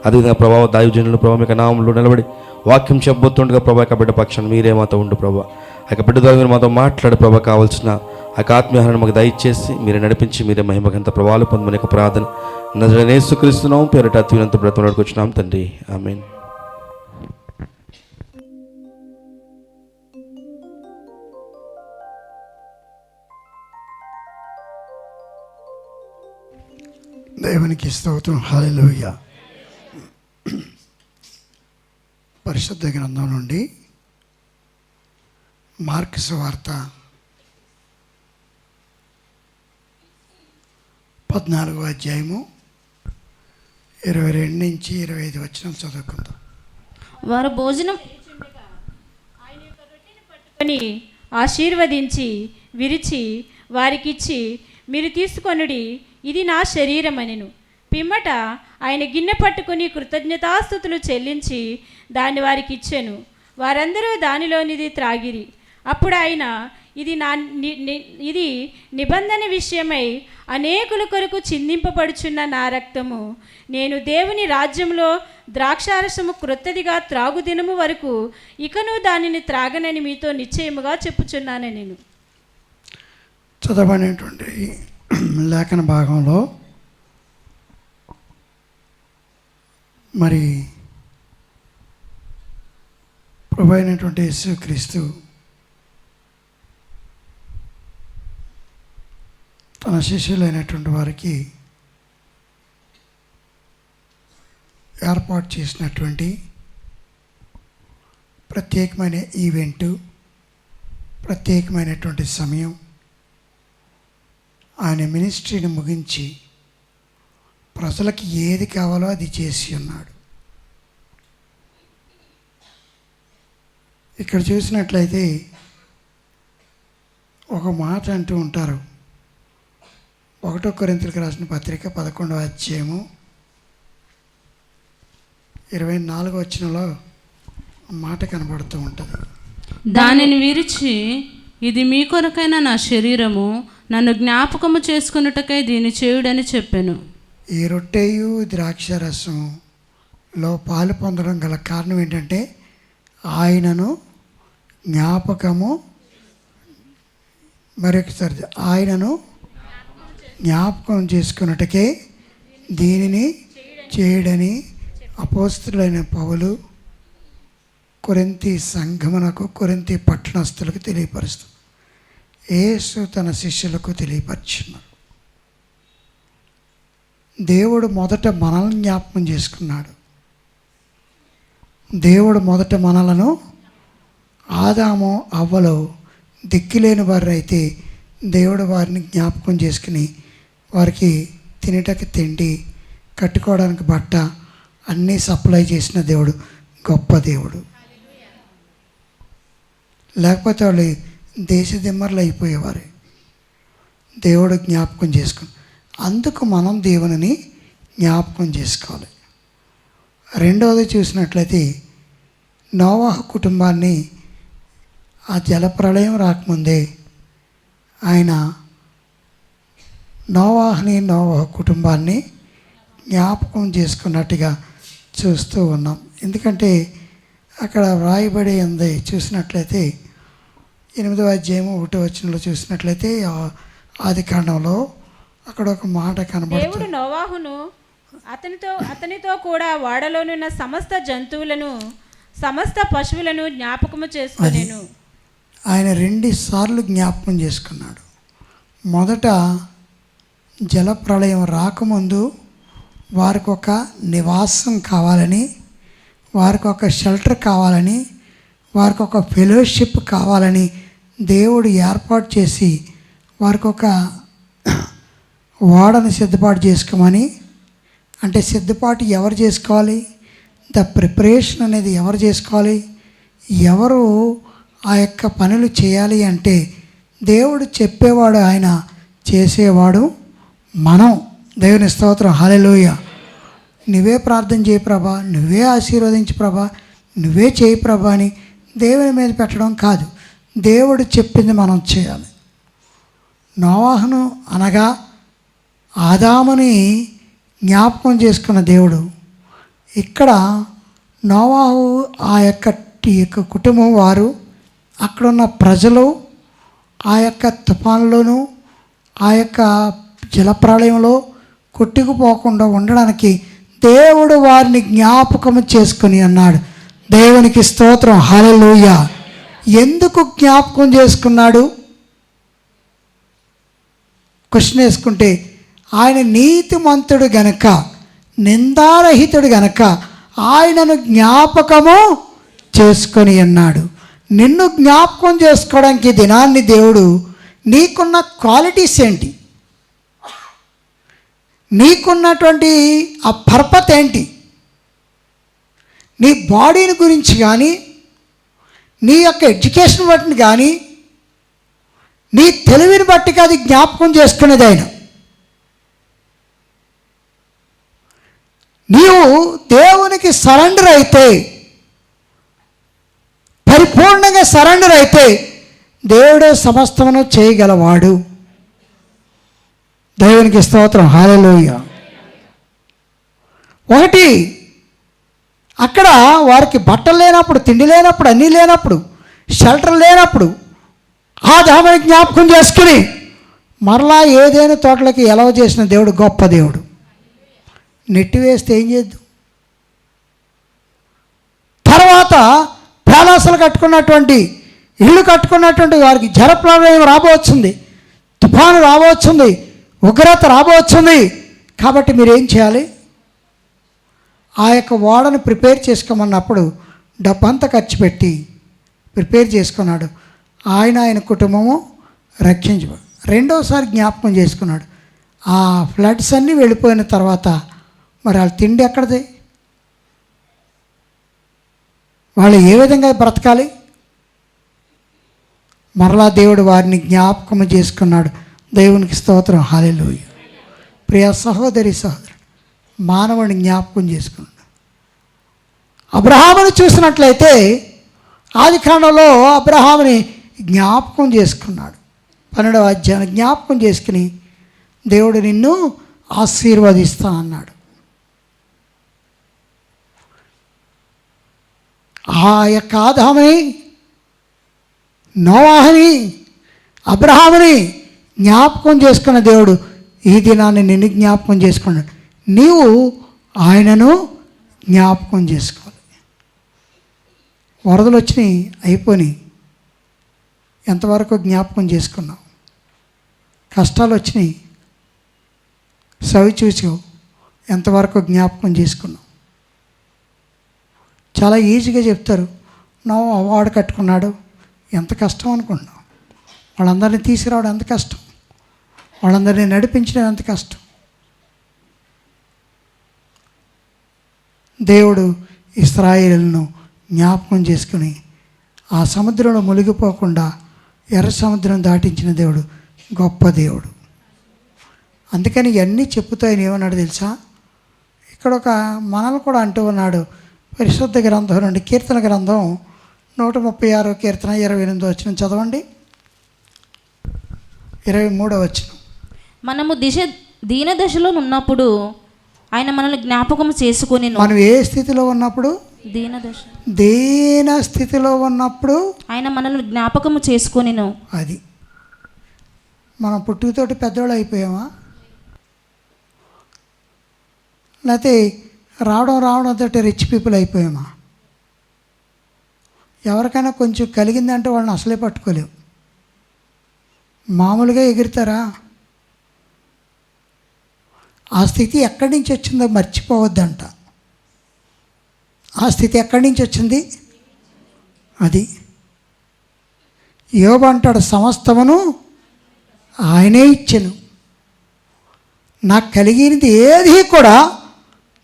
Speaker 6: అదేవిధంగా ప్రభావ దైవజనులు ప్రభావ మీ యొక్క నామంలో నిలబడి వాక్యం చెప్పబోతుండగా ప్రభా యొక్క బిడ్డ పక్షాన్ని మీరే మాతో ఉండు ప్రభా. ఆ యొక్క బిడ్డ ద్వారా మీరు మాతో మాట్లాడే ప్రభా కావాల్సిన ఆ యొక్క ఆత్మీయాన్ని మాకు దయచేసి మీరే నడిపించి మీరే మహిమకంత ప్రభావాలు పొందమని యొక్క ప్రార్థన నజరేయుడైన యేసుక్రీస్తు నామమున పేరిట అత్యున్నత బ్రతుకునకు వచ్చినాం తండ్రి. ఆమేన్.
Speaker 7: దేవునికి స్తోత్రం. హల్లెలూయా. పరిశుద్ధ గ్రంథం నుండి మార్కు సువార్త 14వ అధ్యాయము 22 నుంచి 25 వచనం చదువుకుందాం.
Speaker 8: వారు భోజనం పట్టుకొని ఆశీర్వదించి విరిచి వారికిచ్చి, మీరు తీసుకొనుడి, ఇది నా శరీరం అనెను. పిమ్మట ఆయన గిన్నె పట్టుకుని కృతజ్ఞతాస్తుతులు చెల్లించి దాన్ని వారికి ఇచ్చెను. వారందరూ దానిలోనిది త్రాగిరి. అప్పుడు ఆయన, ఇది నిబంధన విషయమై అనేకుల కొరకు చిందింపబడుచున్న నా రక్తము. నేను దేవుని రాజ్యంలో ద్రాక్షారసము క్రొత్తదిగా త్రాగు దినము వరకు ఇకను దానిని త్రాగనని మీతో నిశ్చయముగా చెప్పుచున్నాను. నేను
Speaker 7: చదవనేటువంటి లేఖన భాగంలో మరి ప్రభు అయినటువంటి యేసుక్రీస్తు తన శిష్యులైనటువంటి వారికి ఏర్పాటు చేసినటువంటి ప్రత్యేకమైన ఈవెంటు, ప్రత్యేకమైనటువంటి సమయం, ఆయన మినిస్ట్రీని ముగించి ప్రజలకి ఏది కావాలో అది చేసి ఉన్నాడు. ఇక్కడ చూసినట్లయితే ఒక మాట అంటూ ఉంటారు, 1 కొరింథీయులకు రాసిన పత్రిక 11వ అధ్యాయము 24వ వచనంలో మాట కనబడుతూ ఉంటుంది.
Speaker 9: దానిని విరిచి, ఇది మీ కొరకైన నా శరీరము, నన్ను జ్ఞాపకము చేసుకున్నటకై దీన్ని చేయుడని చెప్పాను.
Speaker 7: ఈ రొట్టెయు ద్రాక్షారసంలో పాలు పొందడం గల కారణం ఏంటంటే ఆయనను జ్ఞాపకము, మరొకసారి ఆయనను జ్ఞాపకం చేసుకున్నట్టుకే దీనిని చేయడని అపోస్తలుడైన పౌలు కొరింథీ సంఘమునకు, కొరింథీ పట్టణస్థులకు తెలియపరుస్తూ యేసు తన శిష్యులకు తెలియపరిచున్నారు. దేవుడు మొదట మనల్ని జ్ఞాపకం చేసుకున్నాడు. దేవుడు మొదట మనలను ఆదాము అవ్వలో దిక్కులేని వారు అయితే దేవుడు వారిని జ్ఞాపకం చేసుకుని వారికి తినటకి తిండి, కట్టుకోవడానికి బట్ట అన్నీ సప్లై చేసిన దేవుడు గొప్ప దేవుడు. లేకపోతే వాళ్ళు దేశదిమ్మర్లు అయిపోయేవారు. దేవుడు జ్ఞాపకం చేసుకుని, అందుకు మనం దేవుని జ్ఞాపకం చేసుకోవాలి. రెండవది చూసినట్లయితే నోవాహు కుటుంబాన్ని ఆ జలప్రళయం రాకముందే ఆయన నోవాహు కుటుంబాన్ని జ్ఞాపకం చేసుకున్నట్టుగా చూస్తూ ఉన్నాం. ఎందుకంటే అక్కడ వ్రాయబడి ఉంది. చూసినట్లయితే 8వ అధ్యాయం 1వ వచనంలో చూసినట్లయితే ఆదికాండంలో అక్కడ ఒక మాట కనబడుతుంది.
Speaker 8: దేవుడు నోవాహును అతనితో కూడా వాడలోనున్న సమస్త జంతువులను, సమస్త పశువులను జ్ఞాపకము చేసుకునేను.
Speaker 7: ఆయన 2 సార్లు జ్ఞాపకం చేసుకున్నాడు. మొదట జలప్రళయం రాకముందు వారికి ఒక నివాసం కావాలని, వారికి ఒక షెల్టర్ కావాలని, వారికి ఒక ఫెలోషిప్ కావాలని దేవుడు ఏర్పాటు చేసి వారికి ఒక ఓడను సిద్ధపాటు చేసుకోమని. అంటే సిద్ధపాటు ఎవరు చేసుకోవాలి? ద ప్రిపరేషన్ అనేది ఎవరు చేసుకోవాలి? ఎవరు ఆ యొక్క పనులు చేయాలి అంటే దేవుడు చెప్పేవాడు, ఆయన చేసేవాడు మనం. దేవుని స్తోత్రం, హల్లెలూయా. నువ్వే ప్రార్థన చేయి ప్రభా, నువ్వే ఆశీర్వదించు ప్రభా, నువ్వే చేయి ప్రభా అని దేవుని మీద పెట్టడం కాదు. దేవుడు చెప్పింది మనం చేయాలి. నోవాహును అనగా ఆదాముని జ్ఞాపకం చేసుకున్న దేవుడు ఇక్కడ నోవాహు ఆ యొక్క కుటుంబం వారు, అక్కడున్న ప్రజలు ఆ యొక్క తుఫాన్లోనూ ఆ యొక్క జలప్రళయంలో కొట్టుకుపోకుండా ఉండడానికి దేవుడు వారిని జ్ఞాపకం చేసుకుని అన్నాడు. దేవునికి స్తోత్రం, హల్లెలూయా. ఎందుకు జ్ఞాపకం చేసుకున్నాడు? క్వశ్చన్ వేసుకుంటే ఆయన నీతిమంతుడు గనక, నిందారహితుడు గనక ఆయనను జ్ఞాపకము చేసుకొని అన్నాడు. నిన్ను జ్ఞాపకం చేసుకోవడానికి దినాన్ని దేవుడు నీకున్న క్వాలిటీస్ ఏంటి, నీకున్నటువంటి ఆ పర్పత్ ఏంటి, నీ బాడీని గురించి కానీ, నీ యొక్క ఎడ్యుకేషన్ బట్టి కానీ, నీ తెలివిని బట్టి అది జ్ఞాపకం చేసుకునేది ఆయన. నీవు దేవునికి సరెండర్ అయితే, పరిపూర్ణంగా సరెండర్ అయితే దేవుడే సమస్తమును చేయగలవాడు. దేవునికి స్తోత్రం, హల్లెలూయా. ఒకటి, అక్కడ వారికి బట్టలు లేనప్పుడు, తిండి లేనప్పుడు, అన్నీ లేనప్పుడు, షెల్టర్ లేనప్పుడు ఆదాముని జ్ఞాపకం చేసుకుని మరలా ఏదైనా తోటలకి ఎలవ చేసిన దేవుడు గొప్ప దేవుడు. నెట్టి వేస్తే ఏం చేద్దాం? తర్వాత ప్యాలెస్లు కట్టుకున్నటువంటి, ఇల్లు కట్టుకున్నటువంటి వారికి జలప్రళయం రాబోతుంది, తుఫాను రాబోతుంది, ఉగ్రత రాబోతుంది. కాబట్టి మీరు ఏం చేయాలి? ఆ యొక్క ఓడను ప్రిపేర్ చేసుకోమన్నప్పుడు డబ్బంతా ఖర్చు పెట్టి ప్రిపేర్ చేసుకున్నాడు. ఆయన కుటుంబము రక్షించ. రెండోసారి జ్ఞాపకం చేసుకున్నాడు. ఆ ఫ్లడ్స్ అన్నీ వెళ్ళిపోయిన తర్వాత మరి వాళ్ళ తిండి ఎక్కడిది? వాళ్ళు ఏ విధంగా బ్రతకాలి? మరలా దేవుడు వారిని జ్ఞాపకం చేసుకున్నాడు. దేవునికి స్తోత్రం, హల్లెలూయా. ప్రియ సహోదరి సహోదరు, మానవుని జ్ఞాపకం చేసుకున్నాడు. అబ్రహాముని చూసినట్లయితే ఆది కాండంలో అబ్రహాముని జ్ఞాపకం చేసుకున్నాడు. 12వ అధ్యాయం జ్ఞాపకం చేసుకుని దేవుడు నిన్ను ఆశీర్వదిస్తా అన్నాడు. ఆ యొక్క ఆదాముని, నోవాహుని, అబ్రహాముని జ్ఞాపకం చేసుకున్న దేవుడు ఈ దినాన్ని నిన్ను జ్ఞాపకం చేసుకున్నాడు. నీవు ఆయనను జ్ఞాపకం చేసుకోవాలి. వరదలు వచ్చినాయి, అయిపోయినాయి, ఎంతవరకు జ్ఞాపకం చేసుకున్నావు? కష్టాలు వచ్చినాయి, సవి చూసావు, ఎంతవరకు జ్ఞాపకం చేసుకున్నావు? చాలా ఈజీగా చెప్తారు, నవ్వు అవార్డు కట్టుకున్నాడు, ఎంత కష్టం అనుకుంటున్నావు? వాళ్ళందరినీ తీసుకురావడం ఎంత కష్టం, వాళ్ళందరినీ నడిపించడం ఎంత కష్టం. దేవుడు ఇశ్రాయేలును జ్ఞాపకం చేసుకుని ఆ సముద్రంలో మునిగిపోకుండా ఎర్ర సముద్రం దాటించిన దేవుడు గొప్ప దేవుడు. అందుకని ఇవన్నీ చెప్పుతూ ఆయన ఏమన్నాడు తెలుసా? ఇక్కడ ఒక మనల్ని కూడా అంటూ ఉన్నాడు. పరిశుద్ధ గ్రంథం నుండి కీర్తన గ్రంథం 136 కీర్తన 28 వచనం చదవండి. 23 వచనం.
Speaker 3: మనము దీన దశలో ఉన్నప్పుడు ఆయన మనల్ని జ్ఞాపకం చేసుకొని,
Speaker 7: మనం ఏ స్థితిలో ఉన్నప్పుడు? దీన స్థితిలో ఉన్నప్పుడు
Speaker 3: ఆయన మనల్ని జ్ఞాపకం చేసుకొని.
Speaker 7: అది మనం పుట్టుకతోటి పెద్దవాళ్ళు అయిపోయామా? లేకపోతే రావడంతో రిచ్ పీపుల్ అయిపోయామా? ఎవరికైనా కొంచెం కలిగిందంటే వాళ్ళని అసలే పట్టుకోలేవు. మామూలుగా ఎగురుతారా? ఆ స్థితి ఎక్కడి నుంచి వచ్చిందో మర్చిపోవద్దంట. ఆ స్థితి ఎక్కడి నుంచి వచ్చింది? అది యోబు అంటాడు, సమస్తమును ఆయనే ఇచ్చెను, నాకు కలిగినది ఏది కూడా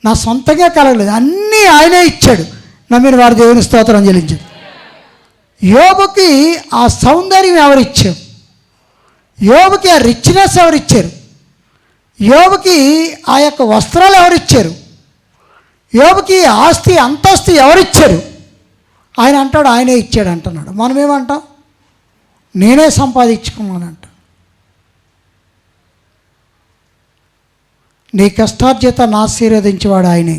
Speaker 7: నా సొంతంగా కలగలేదు, అన్నీ ఆయనే ఇచ్చాడు. నమ్మిన వారు దేవుని స్తోత్రం చెల్లించారు. యోబుకి ఆ సౌందర్యం ఎవరిచ్చారు? యోబుకి ఆ రిచ్నెస్ ఎవరిచ్చారు? యోబుకి ఆ యొక్క వస్త్రాలు ఎవరిచ్చారు? యోబుకి ఆస్తి అంతస్తు ఎవరిచ్చారు? ఆయన అంటాడు ఆయనే ఇచ్చాడు అంటున్నాడు. మనమేమంటాం? నేనే సంపాదించుకున్నానంట. నీ కష్టార్జితాన్ని ఆశీర్వదించేవాడు ఆయనే.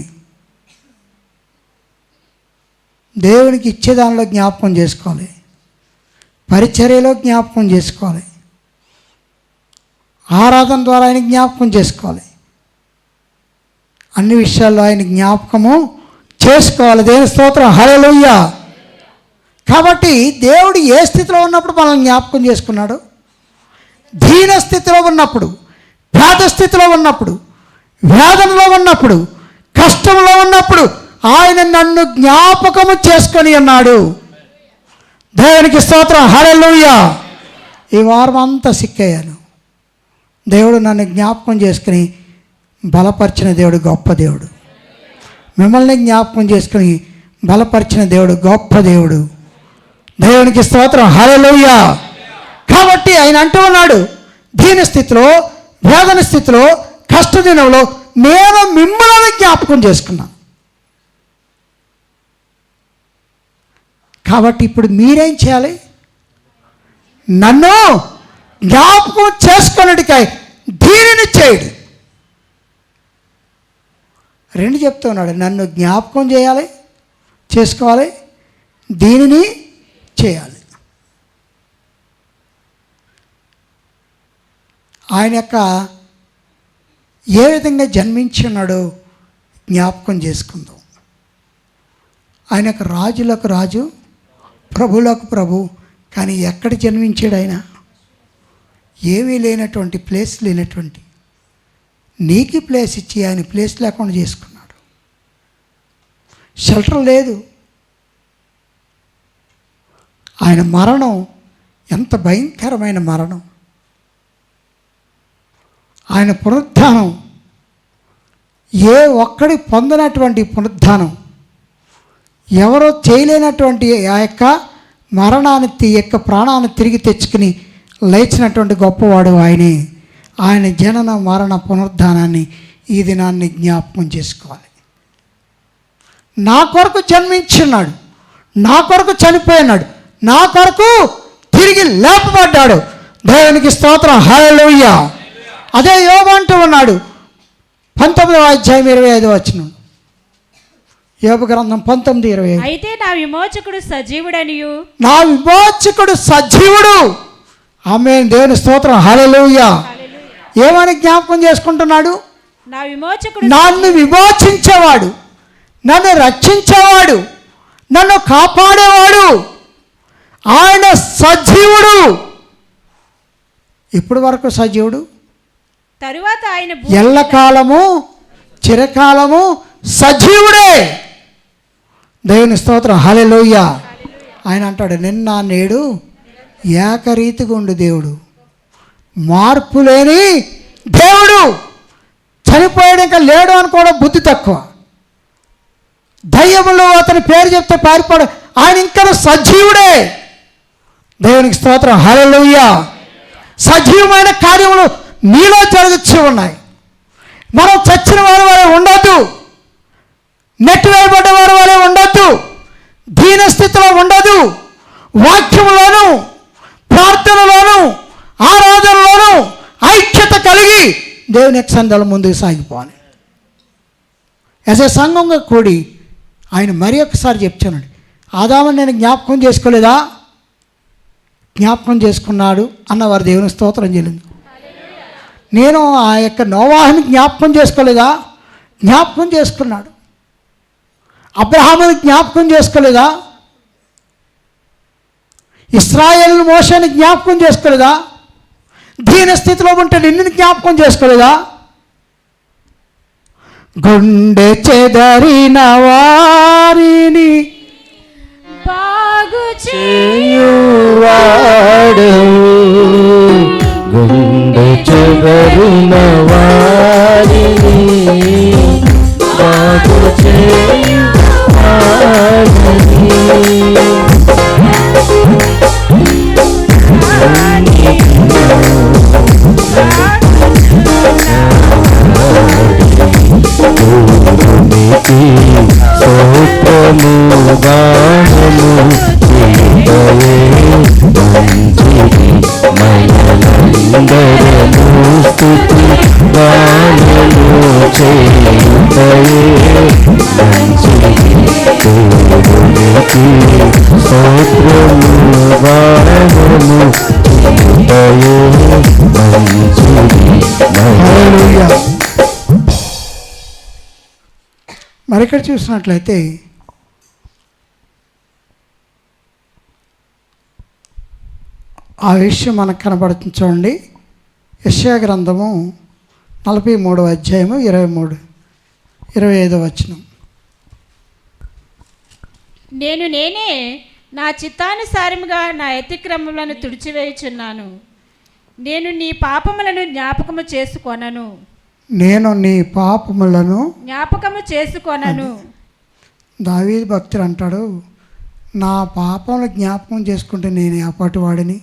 Speaker 7: దేవునికి ఇచ్చేదానిలో జ్ఞాపకం చేసుకోవాలి, పరిచర్యలో జ్ఞాపకం చేసుకోవాలి, ఆరాధన ద్వారా ఆయన జ్ఞాపకం చేసుకోవాలి, అన్ని విషయాల్లో ఆయన జ్ఞాపకము చేసుకోవాలి. దేవుని స్తోత్రం, హల్లెలూయా. కాబట్టి దేవుడు ఏ స్థితిలో ఉన్నప్పుడు మనల్ని జ్ఞాపకం చేసుకున్నాడు? దీన స్థితిలో ఉన్నప్పుడు, పేద స్థితిలో ఉన్నప్పుడు, వేదనలో ఉన్నప్పుడు, కష్టంలో ఉన్నప్పుడు ఆయన నన్ను జ్ఞాపకము చేసుకొని ఉన్నాడు. దేవునికి స్తోత్రం, హల్లెలూయా. ఈ వారం అంతా సిక్కయ్యాను. దేవుడు నన్ను జ్ఞాపకం చేసుకుని బలపరిచిన దేవుడు గొప్ప దేవుడు. మిమ్మల్ని జ్ఞాపకం చేసుకుని బలపరిచిన దేవుడు గొప్ప దేవుడు. దేవునికి స్తోత్రం, హల్లెలూయా. కాబట్టి ఆయన అంటూ ఉన్నాడు, దీన స్థితిలో, వేదన స్థితిలో, కష్టదినంలో నేను మిమ్మల్ని జ్ఞాపకం చేసుకున్నాను. కాబట్టి ఇప్పుడు మీరేం చేయాలి? నన్ను జ్ఞాపకం చేసుకున్నట్టుకై దీనిని చేయడు. రెండు చెప్తున్నాడు, నన్ను జ్ఞాపకం చేయాలి, చేసుకోవాలి, దీనిని చేయాలి. ఆయన యొక్క ఏ విధంగా జన్మించి ఉన్నాడో జ్ఞాపకం చేసుకుందాం. ఆయన యొక్క రాజులకు రాజు, ప్రభులకు ప్రభు. కానీ ఎక్కడ జన్మించాడు ఆయన? ఏమీ లేనటువంటి ప్లేస్ లేనటువంటి నీకు ప్లేస్ ఇచ్చి ఆయన ప్లేస్ లేకుండా చేసుకున్నాడు. షెల్టర్ లేదు. ఆయన మరణం ఎంత భయంకరమైన మరణం! ఆయన పునరుద్ధానం ఏ ఒక్కడి పొందినటువంటి పునరుద్ధానం, ఎవరో చేయలేనటువంటి ఆ యొక్క మరణాన్ని, యొక్క ప్రాణాన్ని తిరిగి తెచ్చుకుని లేచినటువంటి గొప్పవాడు ఆయనే. ఆయన జనన మరణ పునరుద్ధానాన్ని ఈ దినాన్ని జ్ఞాపకం చేసుకోవాలి. నా కొరకు జన్మించున్నాడు, నా కొరకు చనిపోయినాడు, నా కొరకు తిరిగి లేపబడ్డాడు. దేవునికి స్తోత్రం, హల్లెలూయా. అదే యోబు అంటూ ఉన్నాడు 19వ అధ్యాయం 25వ వచనం, యోబు గ్రంథం 19:25.
Speaker 8: అయితే నా విమోచకుడు సజీవుడనియు,
Speaker 7: నా విమోచకుడు సజీవుడు. ఆమేన్, దేవుని స్తోత్రం, హల్లెలూయా. ఏమని జ్ఞాపకం చేసుకుంటున్నాడు?
Speaker 8: నా విమోచకుడు
Speaker 7: నన్ను విమోచించేవాడు, నన్ను రక్షించేవాడు, నన్ను కాపాడేవాడు, ఆయన సజీవుడు. ఇప్పటి వరకు సజీవుడు,
Speaker 8: తరువాత ఆయన
Speaker 7: ఎల్లకాలము చిరకాలము సజీవుడే. దేవుని స్తోత్రం, హల్లెలూయా. ఆయన అంటాడు, నిన్న నేడు ఏకరీతిగా ఉండు దేవుడు, మార్పు లేని దేవుడు. చనిపోయాడు, ఇంకా లేడు అని కూడా బుద్ధి తక్కువ. దయ్యములు అతని పేరు చెప్తే పారిపోడు, ఆయన ఇంకా సజీవుడే. దేవునికి స్తోత్రం, హల్లెలూయా. సజీవమైన కార్యములు నీలో జరగచ్చు ఉన్నాయి. మనం చచ్చిన వారి వలె ఉండొద్దు, నెట్టివేయబడ్డ వారి వలె ఉండొద్దు, దీన స్థితిలో ఉండదు. వాక్యములోను, ప్రార్థనలోను, ఆరాధనలోను ఐక్యత కలిగి దేవుని యొక్క సంఘాల ముందుకు సాగిపోవాలి. యాజ్ ఏ సంఘంగా కూడి ఆయన మరి ఒకసారి చెప్తున్నాడు, ఆదాముని నేను జ్ఞాపకం చేసుకోలేదా? జ్ఞాపకం చేసుకున్నాడు అన్నవారు దేవుని స్తోత్రం చెల్లింది. నేను ఆ యొక్క నోవాహుని జ్ఞాపకం చేసుకోలేదా? జ్ఞాపకం చేసుకున్నాడు. అబ్రహాముని జ్ఞాపకం చేసుకోలేదా? ఇశ్రాయేలు మోషేని జ్ఞాపకం చేసుకోలేదా? దీన స్థితిలో ఉంటే నిన్ను జ్ఞాపకం చేసుకోలేదా? గుండె చెదరిన వారిని
Speaker 8: బాగు
Speaker 6: చేయువాడు, గుండె చెదరిన వారిని బాగు సోత్రము గానము చేయుటయే మంచిది, మయలందరము స్తుతి గానము చేయుటయే మంచిది, దేవునికి సోత్రము గానము చేయుటయే మంచిది.
Speaker 7: హల్లెలూయా. మరి ఇక్కడ చూసినట్లయితే ఆ విషయం మనకు కనబడుతుంది. చూడండి, యెషయా గ్రంథము 43వ అధ్యాయము 25వ వచనం.
Speaker 8: నేనే నా చిత్తానుసారముగా నా అతిక్రమములను తుడిచివేయుచున్నాను, నేను నీ పాపములను జ్ఞాపకము చేసుకొనను.
Speaker 7: నేను నీ పాపములను
Speaker 8: జ్ఞాపకము చేసుకొనను.
Speaker 7: దావీదు భక్తుడు అంటాడు, నా పాపములు జ్ఞాపకం చేసుకుంటే నేను అప్పటి వాడిని.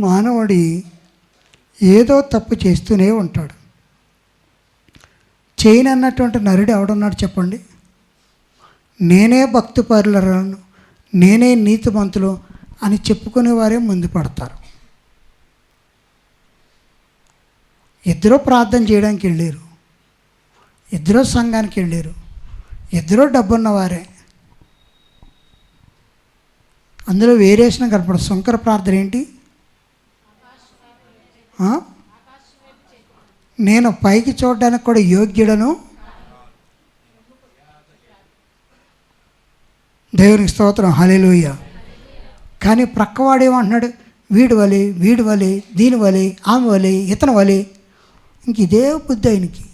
Speaker 7: మానవుడి ఏదో తప్పు చేస్తూనే ఉంటాడు. చేయనన్నటువంటి నరుడు ఎవడున్నాడు చెప్పండి? నేనే భక్తిపరులను, నేనే నీతిమంతులు అని చెప్పుకునేవారే ముందు పడతారు. ఇద్దరూ ప్రార్థన చేయడానికి వెళ్ళారు, ఇద్దరూ సంఘానికి వెళ్ళారు, ఇద్దరూ డబ్బున్నవారే. అందులో వేరియేషన్ కనపడదు. శంకర ప్రార్థన ఏంటి? నేను పైకి చూడడానికి కూడా యోగ్యుడను. దేవునికి స్తోత్రం, హల్లెలూయా. కానీ ప్రక్కవాడేమంటున్నాడు? వీడి వలే, వీడి వలే, దీని వలే, ఆమె వలే, ఇతని వలే. ఇంక ఇదే బుద్ధి ఆయనకి.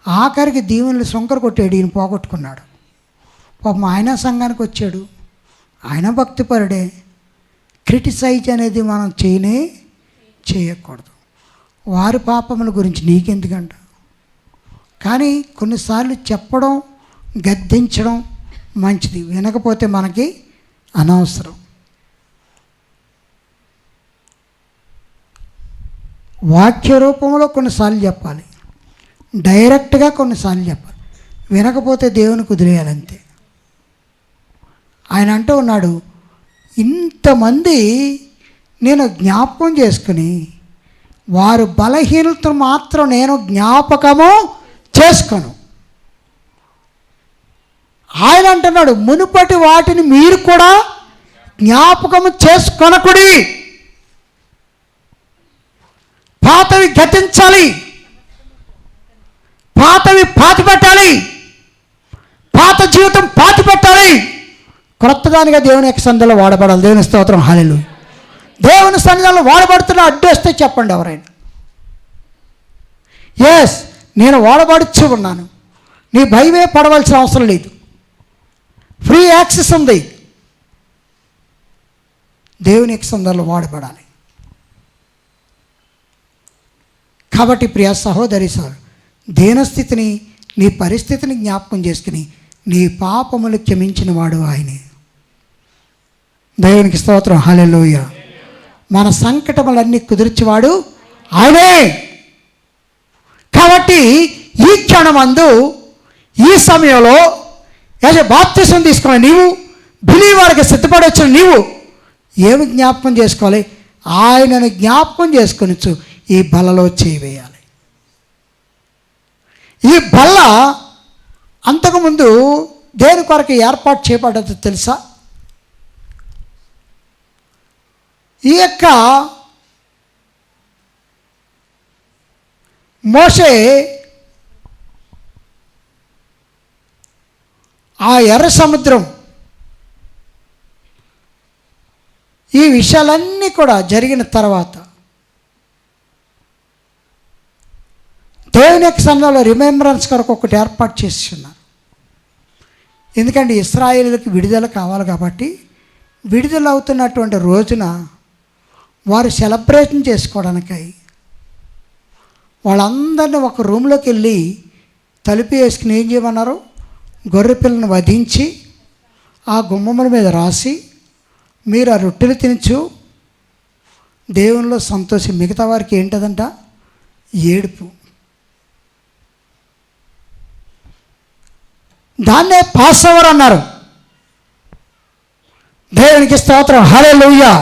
Speaker 7: ఆఖరికి దీవెనలు శంకర కొట్టాడు, ఈయన పోగొట్టుకున్నాడు. పాపం ఆయన సంఘానికి వచ్చాడు, ఆయన భక్తిపరుడే. క్రిటిసైజ్ అనేది మనం చేయకూడదు. వారి పాపముల గురించి నీకెందుకంట? కానీ కొన్నిసార్లు చెప్పడం, గద్దించడం మంచిది, వినకపోతే మనకి అనవసరం. వాక్య రూపంలో కొన్నిసార్లు చెప్పాలి, డైరెక్ట్గా కొన్నిసార్లు చెప్పాలి. వినకపోతే దేవునికి వదిలేయాలంతే. ఆయన అంటూ ఉన్నాడు, ఇంతమంది నేను జ్ఞాపకం చేసుకుని వారు బలహీనతను మాత్రం నేను జ్ఞాపకము చేసుకోను. ఆయన అంటున్నాడు, మునుపటి వాటిని మీరు కూడా జ్ఞాపకము చేసుకొనకుడి. పాతవి గతించాలి, పాతవి పాతిపెట్టాలి, పాత జీవితం పాతిపెట్టాలి, క్రొత్తదానిగా దేవుని యొక్క సన్నిధిలో వాడబడాలి. దేవుని స్తోత్రం, హల్లెలూయా. దేవుని సన్నిధిలో వాడబడుతున్న అడ్డొస్తే చెప్పండి ఎవరైనా. ఎస్, నేను వాడబడుచు ఉన్నాను, నీ భయమే పడవలసిన అవసరం లేదు, ఫ్రీ యాక్సెస్ ఉంది. దేవుని యొక్క సన్నిధిలో వాడబడాలి. కాబట్టి ప్రియ సహోదరి సార్, దీనస్థితిని, నీ పరిస్థితిని జ్ఞాపకం చేసుకుని నీ పాపములు క్షమించిన వాడు ఆయనే. దేవునికి స్తోత్రం, హల్లెలూయా. మన సంకటములన్నీ కుదిర్చేవాడు ఆయనే. కాబట్టి ఈ క్షణమందు, ఈ సమయంలో బాప్తిసం తీసుకున్న నీవు, బిలీవర్కి సిద్ధపడి వచ్చిన నీవు ఏమి జ్ఞాపకం చేసుకోవాలి? ఆయనను జ్ఞాపకం చేసుకొనొచ్చు. ఈ బలలో చేయివేయాలి. ఈ బల్ల అంతకుముందు దేని కొరకు ఏర్పాటు చేయబడ్డదో తెలుసా? ఈ యొక్క మోషే ఆ ఎర్ర సముద్రం, ఈ విషయాలన్నీ కూడా జరిగిన తర్వాత దేవుని యొక్క సన్నిధిలో రిమెంబరెన్స్ కొరకు ఒకటి ఏర్పాటు చేసి ఉన్నారు. ఎందుకంటే ఇశ్రాయేలులకు విడుదల కావాలి కాబట్టి విడుదల అవుతున్నటువంటి రోజున వారు సెలబ్రేషన్ చేసుకోవడానికై వాళ్ళందరినీ ఒక రూమ్లోకి వెళ్ళి తలుపు వేసుకుని ఏం చేయమన్నారు? గొర్రె పిల్లను వధించి ఆ గుమ్మముల మీద రాసి, మీరు ఆ రొట్టెలు తినచ్చు, దేవునిలో సంతోషం. మిగతా వారికి ఏంటదంట? ఏడుపు. దాన్నే పాస్ఓవర్ అన్నారు. దేవునికి స్తోత్రం, హల్లెలూయా.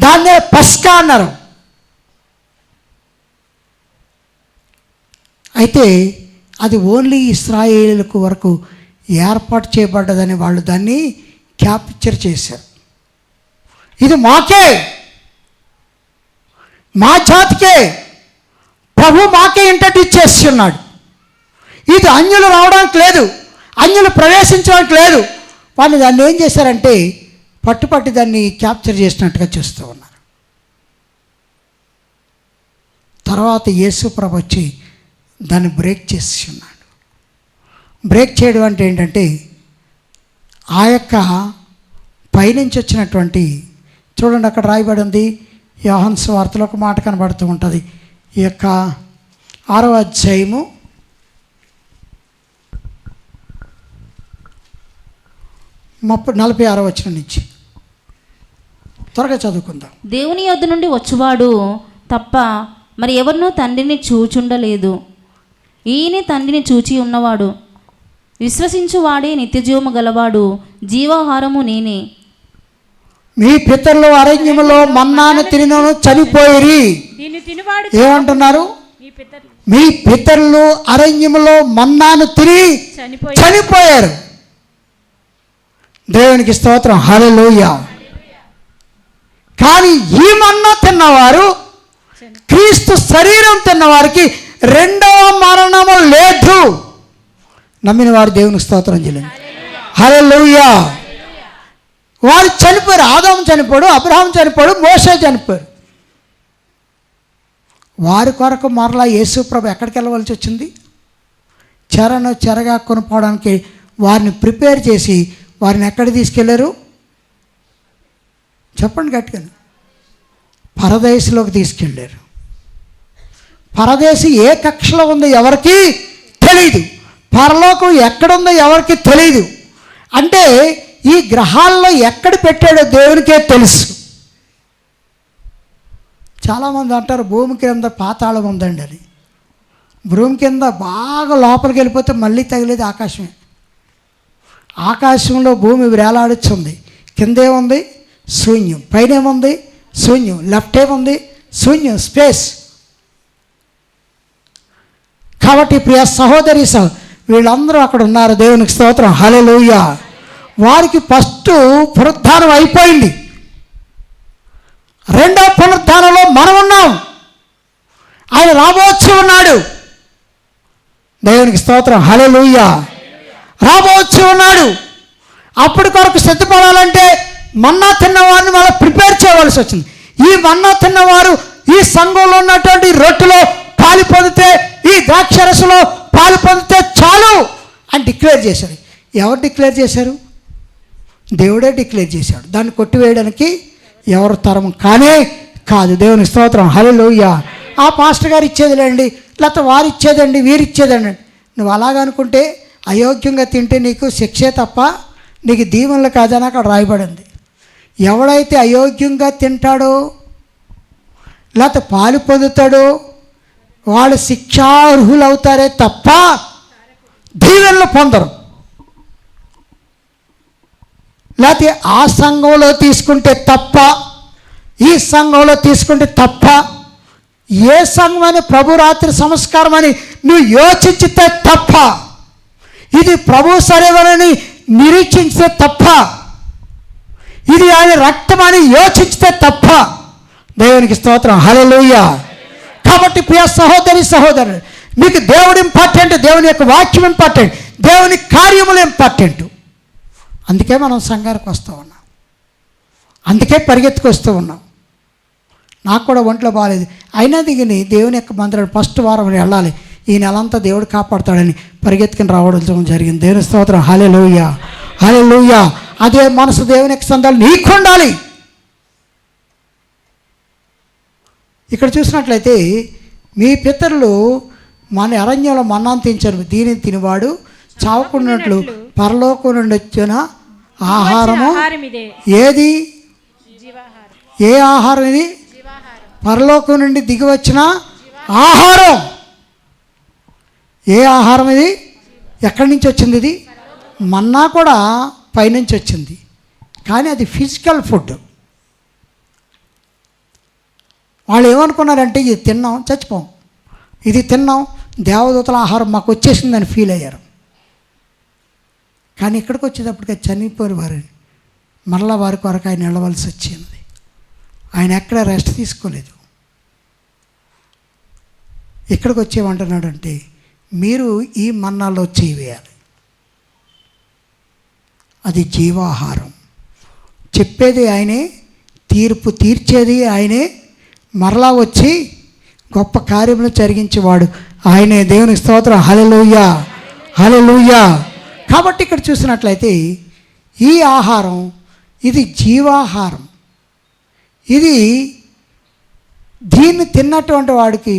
Speaker 7: దాన్నే పస్కా అన్నారు. అయితే అది ఓన్లీ ఇశ్రాయేలుకు వరకు ఏర్పాటు చేయబడ్డదని వాళ్ళు దాన్ని క్యాప్చర్ చేశారు. ఇది మాకే, మా జాతికే, ప్రభు మాకే ఇంట్రడ్యూస్ చేస్తున్నాడు. ఇది అన్యులు రావడానికి లేదు, అన్యులు ప్రవేశించడానికి లేదు. వాళ్ళు దాన్ని ఏం చేశారంటే పట్టుపట్టి దాన్ని క్యాప్చర్ చేసినట్టుగా చూస్తూ ఉన్నారు. తర్వాత యేసు ప్రభు వచ్చి దాన్ని బ్రేక్ చేసి ఉన్నాడు. బ్రేక్ చేయడం అంటే ఏంటంటే ఆ యొక్క పైనుంచి వచ్చినటువంటి, చూడండి అక్కడ రాయబడి ఉంది, యోహాను సువార్తలో ఒక మాట కనబడుతూ ఉంటుంది. ఈ యొక్క 6వ అధ్యాయము 46వ వచనం నుంచి త్వరగా చదువుకుందాం.
Speaker 3: దేవుని యొద్ద నుండి వచ్చువాడు తప్ప మరి ఎవరినూ తండ్రిని చూచుండలేదు. ఈయనే తండ్రిని చూచి ఉన్నవాడు. విశ్వసించువాడే నిత్యజీవము గలవాడు. జీవాహారము నేనే.
Speaker 7: మీ పితరులు అరణ్యములో మన్నాను తినను చనిపోయిరి. ఏమంటున్నారు? మీ పితరులు అరణ్యములో మన్నాను తిని చనిపోయారు. దేవునికి స్తోత్రం, హల్లెలూయా. కానీ ఈ మన్నా తిన్నవారు, క్రీస్తు శరీరం తిన్నవారికి రెండవ మరణము లేదు. నమ్మిన వారు దేవునికి స్తోత్రం చేయండి, హల్లెలూయా. వారు చనిపోయారు. ఆదాము చనిపోయాడు, అబ్రహాం చనిపోయాడు, మోషే చనిపోయారు. వారి కొరకు మరలా యేసు ప్రభు ఎక్కడికి వెళ్ళవలసి వచ్చింది? చెరగా కొనుక్కోవడానికి వారిని ప్రిపేర్ చేసి వారిని ఎక్కడికి తీసుకెళ్ళారు? చెప్పండి గట్టిగా. పరదేశంలోకి తీసుకెళ్ళారు. పరదేశం ఏ కక్షలో ఉందో ఎవరికి తెలియదు. పరలోకం ఎక్కడుందో ఎవరికి తెలియదు. అంటే ఈ గ్రహాల్లో ఎక్కడ పెట్టాడో దేవునికే తెలుసు. చాలామంది అంటారు భూమి కింద పాతాళం ఉందండి అని. భూమి కింద బాగా లోపలికి వెళ్ళిపోతే మళ్ళీ తగిలేది ఆకాశమే. ఆకాశంలో భూమి వేలాడుతుంది, కిందేముంది శూన్యం, పైన ఏముంది శూన్యం, లెఫ్ట్ ఏముంది శూన్యం, స్పేస్. కాబట్టి ప్రియ సహోదరి వీళ్ళందరూ అక్కడ ఉన్నారు. దేవునికి స్తోత్రం, హల్లెలూయా. వారికి ఫస్ట్ పునరుద్ధానం అయిపోయింది. రెండో పునరుద్ధానంలో మనం ఉన్నాం. ఆయన రాబోచ్చి ఉన్నాడు. దేవునికి స్తోత్రం, హల్లెలూయా. రాబోచ్చి ఉన్నాడు. అప్పటి కొరకు సిద్ధపడాలంటే మన్నా తిన్నవారిని మళ్ళీ ప్రిపేర్ చేయవలసి వచ్చింది. ఈ మన్నా తిన్నవారు ఈ సంఘంలో ఉన్నటువంటి రొట్టెలో పాలు పొందితే, ఈ ద్రాక్షరసలో పాలు పొందితే చాలు అని డిక్లేర్ చేశారు. ఎవరు డిక్లేర్ చేశారు? దేవుడే డిక్లేర్ చేశాడు. దాన్ని కొట్టివేయడానికి ఎవరు తరం కానే కాదు. దేవుని స్తోత్రం, హల్లెలూయా. ఆ పాస్టర్ గారు ఇచ్చేదిలేండి, లేకపోతే వారు ఇచ్చేదండి, వీరు ఇచ్చేదండి. నువ్వు అలాగనుకుంటే అయోగ్యంగా తింటే నీకు శిక్షే తప్ప నీకు దీవెనలు కాదని అక్కడ రాయబడింది. ఎవడైతే అయోగ్యంగా తింటాడో లేకపోతే పాలు పొందుతాడో వాళ్ళు శిక్షార్హులు అవుతారే తప్ప దీవెనలు పొందరు. లేకపోతే ఆ సంఘంలో తీసుకుంటే తప్ప, ఈ సంఘంలో తీసుకుంటే తప్ప, ఏ సంఘం అని ప్రభు రాత్రి సంస్కారం అని నువ్వు యోచించితే తప్ప, ఇది ప్రభు శరీరమని నిరీక్షించితే తప్ప, ఇది ఆయన రక్తం అని యోచించితే తప్ప. దేవునికి స్తోత్రం, హల్లెలూయా. కాబట్టి ప్రియ సహోదరి సహోదరుడు, మీకు దేవుడు ఇంపార్టెంట్, దేవుని యొక్క వాక్యం ఇంపార్టెంట్, దేవుని కార్యములు ఇంపార్టెంట్. అందుకే మనం సంఘానికి వస్తూ ఉన్నాం, అందుకే పరిగెత్తుకొస్తూ ఉన్నాం. నాకు కూడా ఒంట్లో బాగాలేదు, అయినా దిగిని దేవుని యొక్క మందిరం ఫస్ట్ వారం వెళ్ళాలి, ఈ నెలంతా దేవుడు కాపాడుతాడని పరిగెత్తుకుని రావడం జరిగింది. దేవుని స్తోత్రం, హల్లెలూయా, హల్లెలూయా. అదే మనసు దేవుని యొక్క సందాలు నీకు ఉండాలి. ఇక్కడ చూసినట్లయితే మీ పితరులు మన అరణ్యంలో మన్నాను తించారు, దీనిని తినివాడు చావకున్నట్లు పరలోకం నుండి వచ్చిన ఆహారము ఏది? ఏ ఆహారం ఇది? పరలోకం నుండి దిగి వచ్చిన ఆహారం. ఏ ఆహారం ఇది? ఎక్కడి నుంచి వచ్చింది ఇది? మన్నా కూడా పైనుంచి వచ్చింది, కానీ అది ఫిజికల్ ఫుడ్. వాళ్ళు ఏమనుకున్నారంటే ఇది తిన్నాం చచ్చిపోం, ఇది తిన్నాం దేవదూతల ఆహారం మాకు వచ్చేసిందని ఫీల్ అయ్యారు. కానీ ఇక్కడికి వచ్చేటప్పటికి చనిపోయిన వారిని మరలా వారి కొరకు ఆయన నిలవలసి వచ్చింది. ఆయన ఎక్కడ రెస్ట్ తీసుకోలేదు. ఇక్కడికి వచ్చేమంటున్నాడంటే మీరు ఈ మన్నాలో చేయాలి, అది జీవాహారం. చెప్పేది ఆయనే, తీర్పు తీర్చేది ఆయనే, మరలా వచ్చి గొప్ప కార్యములు జరిగించేవాడు ఆయనే. దేవుని స్తోత్రం, హల్లెలూయా, హల్లెలూయా. కాబట్టి ఇక్కడ చూసినట్లయితే ఈ ఆహారం ఇది జీవాహారం. ఇది దీన్ని తిన్నటువంటి వాడికి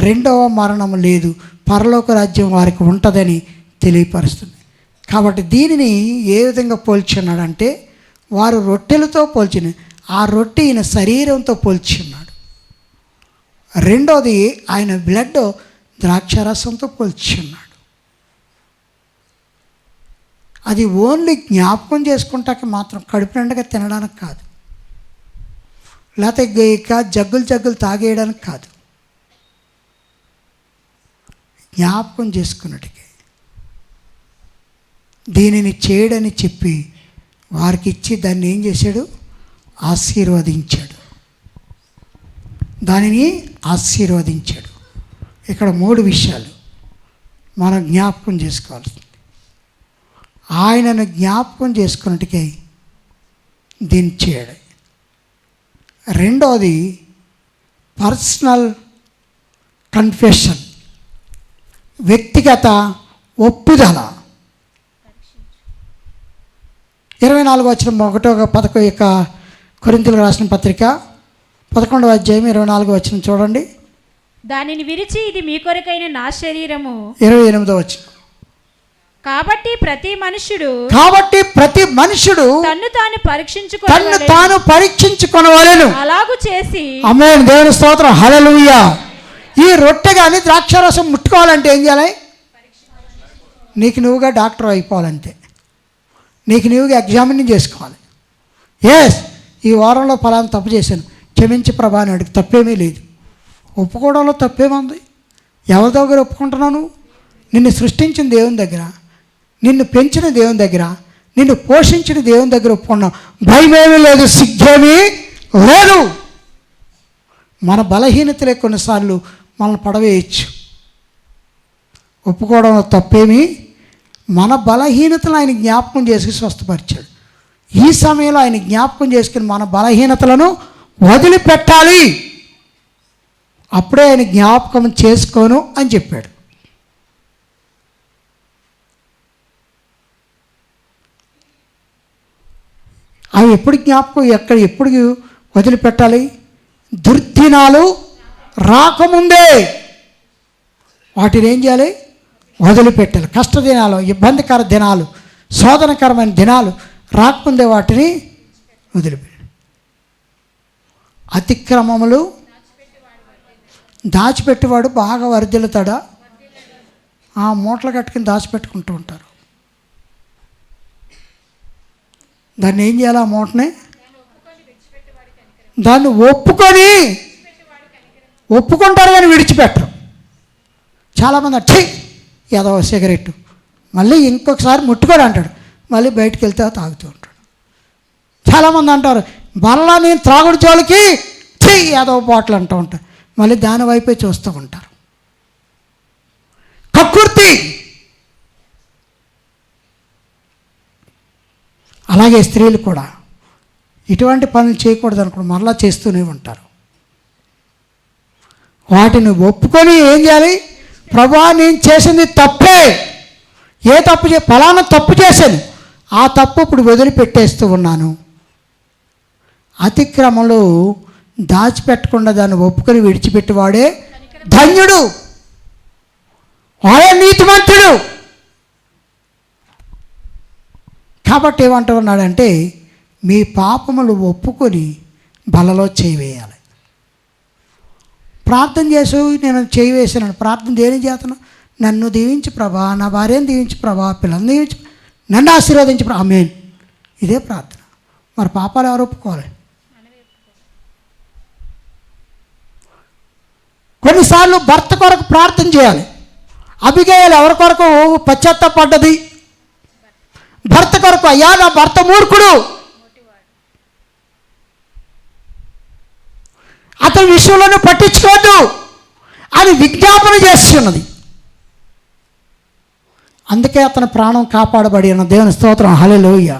Speaker 7: రెండవ మరణం లేదు, పరలోక రాజ్యం వారికి ఉంటుందని తెలియపరుస్తుంది. కాబట్టి దీనిని ఏ విధంగా పోల్చున్నాడంటే వారు రొట్టెలతో పోల్చిన, ఆ రొట్టె ఈయన శరీరంతో పోల్చున్నాడు. రెండోది ఆయన బ్లడ్ ద్రాక్షరసంతో పోల్చున్నాడు. అది ఓన్లీ జ్ఞాపకం చేసుకుంటాక మాత్రం, కడుపు నిండగా తినడానికి కాదు, లేకపోతే ఇక జగ్గులు తాగేయడానికి కాదు, జ్ఞాపకం చేసుకున్నట్టుగా దీనిని చేయడని చెప్పి వారికి ఇచ్చి దాన్ని ఏం చేశాడు? ఆశీర్వదించాడు. దానిని ఆశీర్వదించాడు. ఇక్కడ 3 విషయాలు మనం జ్ఞాపకం చేసుకోవాల్సింది. ఆయనను జ్ఞాపకం చేసుకున్నట్టుగా దీన్ని చేయడం. రెండోది పర్సనల్ కన్ఫెషన్, వ్యక్తిగత ఒప్పుదల. 24వ వచనం 1 కొరింథీయులకు రాసిన పత్రిక 11వ అధ్యాయం 24వ వచనం చూడండి.
Speaker 8: దానిని విరిచి ఇది మీ కొరకైన నా శరీరము.
Speaker 7: 28వ వచనం.
Speaker 8: కాబట్టి ప్రతి మనుష్యుడు తన్ను తాను
Speaker 7: పరీక్షించుకొనవలెను.
Speaker 8: అలాగు చేసి
Speaker 7: ఆమేన్. దేవుని స్తోత్రం. హల్లెలూయా. ఈ రొట్టె కానీ ద్రాక్షారసం ముట్టుకోవాలంటే ఏం చేయాలి? నీకు నువ్వుగా డాక్టర్ అయిపోవాలంతే. నీకు నువ్వుగా ఎగ్జామిన్ చేసుకోవాలి. ఈ వారంలో ఫలానా తప్పు చేశాను, క్షమించి ప్రభా అని అడిగి తప్పేమీ లేదు. ఒప్పుకోవడంలో తప్పేముంది? ఎవరి దగ్గర ఒప్పుకుంటున్నాను? నిన్ను సృష్టించిన దేవుని దగ్గర, నిన్ను పెంచిన దేవుని దగ్గర, నిన్ను పోషించిన దేవుని దగ్గర ఒప్పుకున్నావు. భయమేమీ లేదు, సిగ్గేమీ లేదు. మన బలహీనతలే కొన్నిసార్లు మనల్ని పడవేయచ్చు. ఒప్పుకోవడంలో తప్పేమీ. మన బలహీనతలు ఆయన జ్ఞాపకం చేసి స్వస్థపరిచాడు. ఈ సమయంలో ఆయన జ్ఞాపకం చేసుకుని మన బలహీనతలను వదిలిపెట్టాలి. అప్పుడే ఆయన జ్ఞాపకం చేసుకోను అని చెప్పాడు. అవి ఎప్పుడు జ్ఞాపకం, ఎప్పుడు వదిలిపెట్టాలి? దుర్దినాలు రాకముందే వాటిని ఏం చేయాలి? వదిలిపెట్టాలి. కష్టదినాలు, ఇబ్బందికర దినాలు, శోధనకరమైన దినాలు రాకముందే వాటిని వదిలిపెట్టాలి. అతిక్రమములు దాచిపెట్టేవాడు బాగా వర్ధిల్లుతాడా? మూటలు కట్టుకుని దాచిపెట్టుకుంటూ ఉంటారు. దాన్ని ఏం చేయాలి? ఆ మూటని దాన్ని ఒప్పుకుంటారు కానీ విడిచిపెట్టరు. చాలామంది అట్టి ఏదో సిగరెట్టు మళ్ళీ ఇంకొకసారి ముట్టుకోడు అంటాడు, మళ్ళీ బయటికి వెళ్తే తాగుతూ ఉంటాడు. చాలామంది అంటారు మళ్ళా నేను త్రాగుడు జోలికి ఏదో బాటిల్ అంటూ ఉంటారు, మళ్ళీ దాని వైపే చూస్తూ ఉంటారు. కక్కుర్తి. అలాగే స్త్రీలు కూడా ఇటువంటి పనులు చేయకూడదు అనుకుని మరలా చేస్తూనే ఉంటారు. వాటిని ఒప్పుకొని ఏం చేయాలి? ప్రభువా నేను చేసింది తప్పే, ఏ తప్పు ఫలానా తప్పు చేశాను, ఆ తప్పు ఇప్పుడు వదిలిపెట్టేస్తూ ఉన్నాను. అతిక్రమలు దాచిపెట్టకుండా దాన్ని ఒప్పుకొని విడిచిపెట్టేవాడే ధన్యుడు, వాడే నీతిమంతుడు. కాబట్టి ఏమంటూ ఉన్నాడంటే మీ పాపములు ఒప్పుకొని బలలో చేయివేయాలి. ప్రార్థన చేసు, నేను చేయి వేసాను. ప్రార్థన దేని చేతను? నన్ను దీవించి ప్రభా, నా భార్యను దీవించి ప్రభా, పిల్లల్ని దీవించి, నన్ను ఆశీర్వదించి ప్రభా. ఆమేన్. ఇదే ప్రార్థన. మరి పాపాలు ఎవరు ఒప్పుకోవాలి? కొన్నిసార్లు భర్త కొరకు ప్రార్థన చేయాలి. అబిగయలు ఎవరి కొరకు పశ్చాత్తాపడ్డది? భర్త కొరకు. అయ్యా నా భర్త మూర్ఖుడు, అతని విషయంలోనే పట్టించుకోవద్దు అని విజ్ఞాపన చేస్తున్నది. అందుకే అతని ప్రాణం కాపాడబడి ఉన్న దేవుని స్తోత్రం. హల్లెలూయా.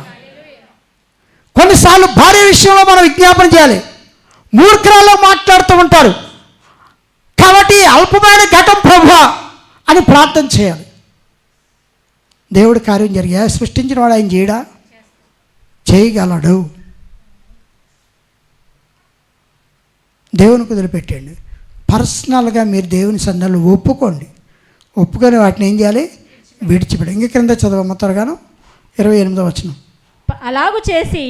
Speaker 7: కొన్నిసార్లు భార్య విషయంలో మనం విజ్ఞాపన చేయాలి. మూర్ఖురాల్లో మాట్లాడుతూ ఉంటారు కాబట్టి అల్పమైన ఘటం ప్రభువా అని ప్రార్థన చేయాలి. దేవుడి కార్యం జరిగా సృష్టించిన వాడు ఆయన చేయడా? చేయగలడు. దేవునికి వదిలిపెట్టండి. పర్సనల్గా మీరు దేవుని సన్నిధిలో ఒప్పుకొని వాటిని ఏం చేయాలి? విడిచిపెట్టి. ఇంక క్రింద చదవమ్మ త్వరగాను. 28వ వచనం.
Speaker 8: అలాగు చేసి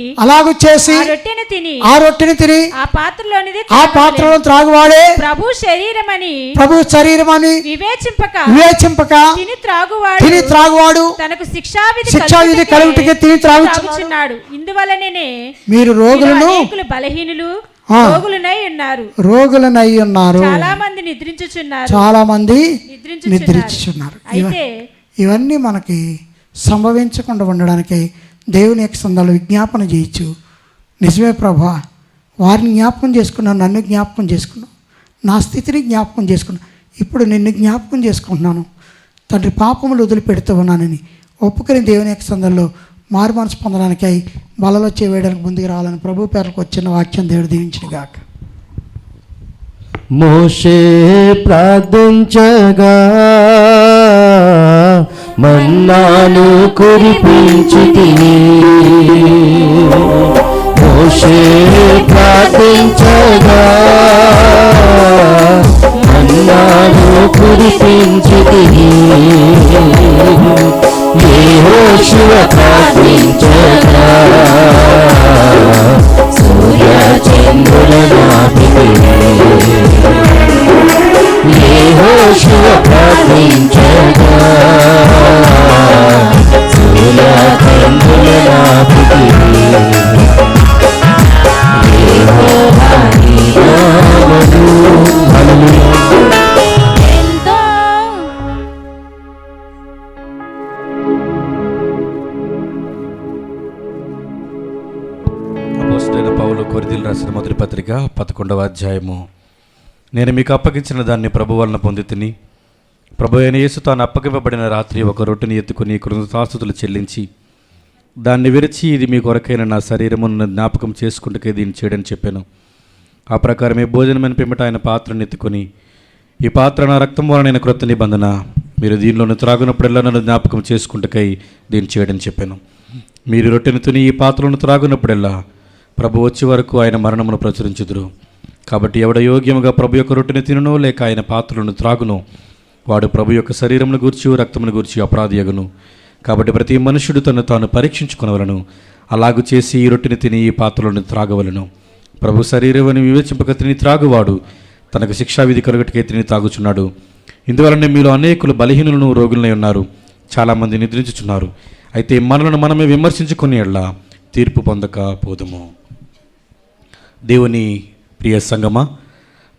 Speaker 7: ఆ రొట్టెని తిని ఆ పాత్రలో త్రాగువాడే ప్రభు శరీరమని వివేచింపక తిని త్రాగువాడు తనకు శిక్షావిధి కలుగుటకే తిని త్రాగుచున్నాడు.
Speaker 8: ఇందువలనే
Speaker 7: మీరు రోగులను
Speaker 8: బలహీనులు
Speaker 7: రోగులనై ఉన్నారు. చాలా మంది నిద్రించుచున్నారు. ఇవన్నీ మనకి సంభవించకుండా ఉండడానికి దేవుని యొక్క సందర్భంలో విజ్ఞాపన చేయొచ్చు. నిజమే ప్రభా, వారిని జ్ఞాపకం చేసుకున్నాను, నన్ను జ్ఞాపకం చేసుకున్నాను, నా స్థితిని జ్ఞాపకం చేసుకున్నాను, ఇప్పుడు నిన్ను జ్ఞాపకం చేసుకుంటున్నాను, తండ్రి పాపములు వదిలిపెడుతూ ఉన్నానని ఒప్పుకొని దేవుని యొక్క సందర్భంలో మారు మనసు పొందడానికై బలలో చేయడానికి ముందుకు రావాలని ప్రభు పేర్లకు వచ్చిన వాక్యం దేవుడు దీవించిన గాక.
Speaker 6: మోషే ప్రార్థించగా మన్నాను కురిపించితివి. మోషే ప్రార్థించగా మన్నాను కురిపించితివి. యెహోషువ ప్రార్థించగా సూర్య చంద్రుల నాపితివి. యెహోషువ ప్రార్థించగా సూర్య చంద్రుల నాపితివి. యెహోవా నీ నామము హల్లెలూయా.
Speaker 1: అపోస్తలుడైన పౌలు కొరింథీయులకు రాసిన మొదటి పత్రిక 11వ అధ్యాయము. నేను మీకు అప్పగించిన దాన్ని ప్రభు వలన పొందితిని. ప్రభు అయిన యేసు తాను అప్పగింపబడిన రాత్రి ఒక రొట్టెని ఎత్తుకుని కృతజ్ఞతాస్తుతులు చెల్లించి దాన్ని విరిచి, ఇది మీ కొరకైన నా శరీరమును జ్ఞాపకం చేసుకుంటకే దీన్ని చేయడని చెప్పాను. ఆ ప్రకారమే భోజనమైన పిమ్మట ఆయన పాత్రను ఎత్తుకొని, ఈ పాత్ర నా రక్తం వలన క్రొత్త నిబంధన, మీరు దీనిలోని త్రాగునప్పుడల్లా నన్ను జ్ఞాపకం చేసుకుంటకై దీన్ని చేయడని చెప్పాను. మీరు రొట్టెను తిని ఈ పాత్రను త్రాగునప్పుడల్లా ప్రభు వచ్చే వరకు ఆయన మరణమును ప్రచురించుదురు. కాబట్టి ఎవడ యోగ్యముగా ప్రభు యొక్క రొట్టెను తినునో లేక ఆయన పాత్రలను త్రాగునో వాడు ప్రభు యొక్క శరీరమును గూర్చి రక్తమును గూర్చి అపరాధియగును. కాబట్టి ప్రతి మనుషుడు తను తాను పరీక్షించుకునవలను. అలాగు చేసి ఈ రొట్టెని తిని ఈ పాత్రలను త్రాగవలను. ప్రభు శరీరమని వివేచింపక తిని త్రాగువాడు తనకు శిక్షావిధి కలుగటికే తిని తాగుచున్నాడు. ఇందువలనే మీలో అనేకులు బలహీనులను రోగులనై ఉన్నారు, చాలామంది నిద్రించుచున్నారు. అయితే మనలను మనమే విమర్శించుకుని ఎడల తీర్పు పొందక పోదుము. దేవుని ప్రియ సంగమా,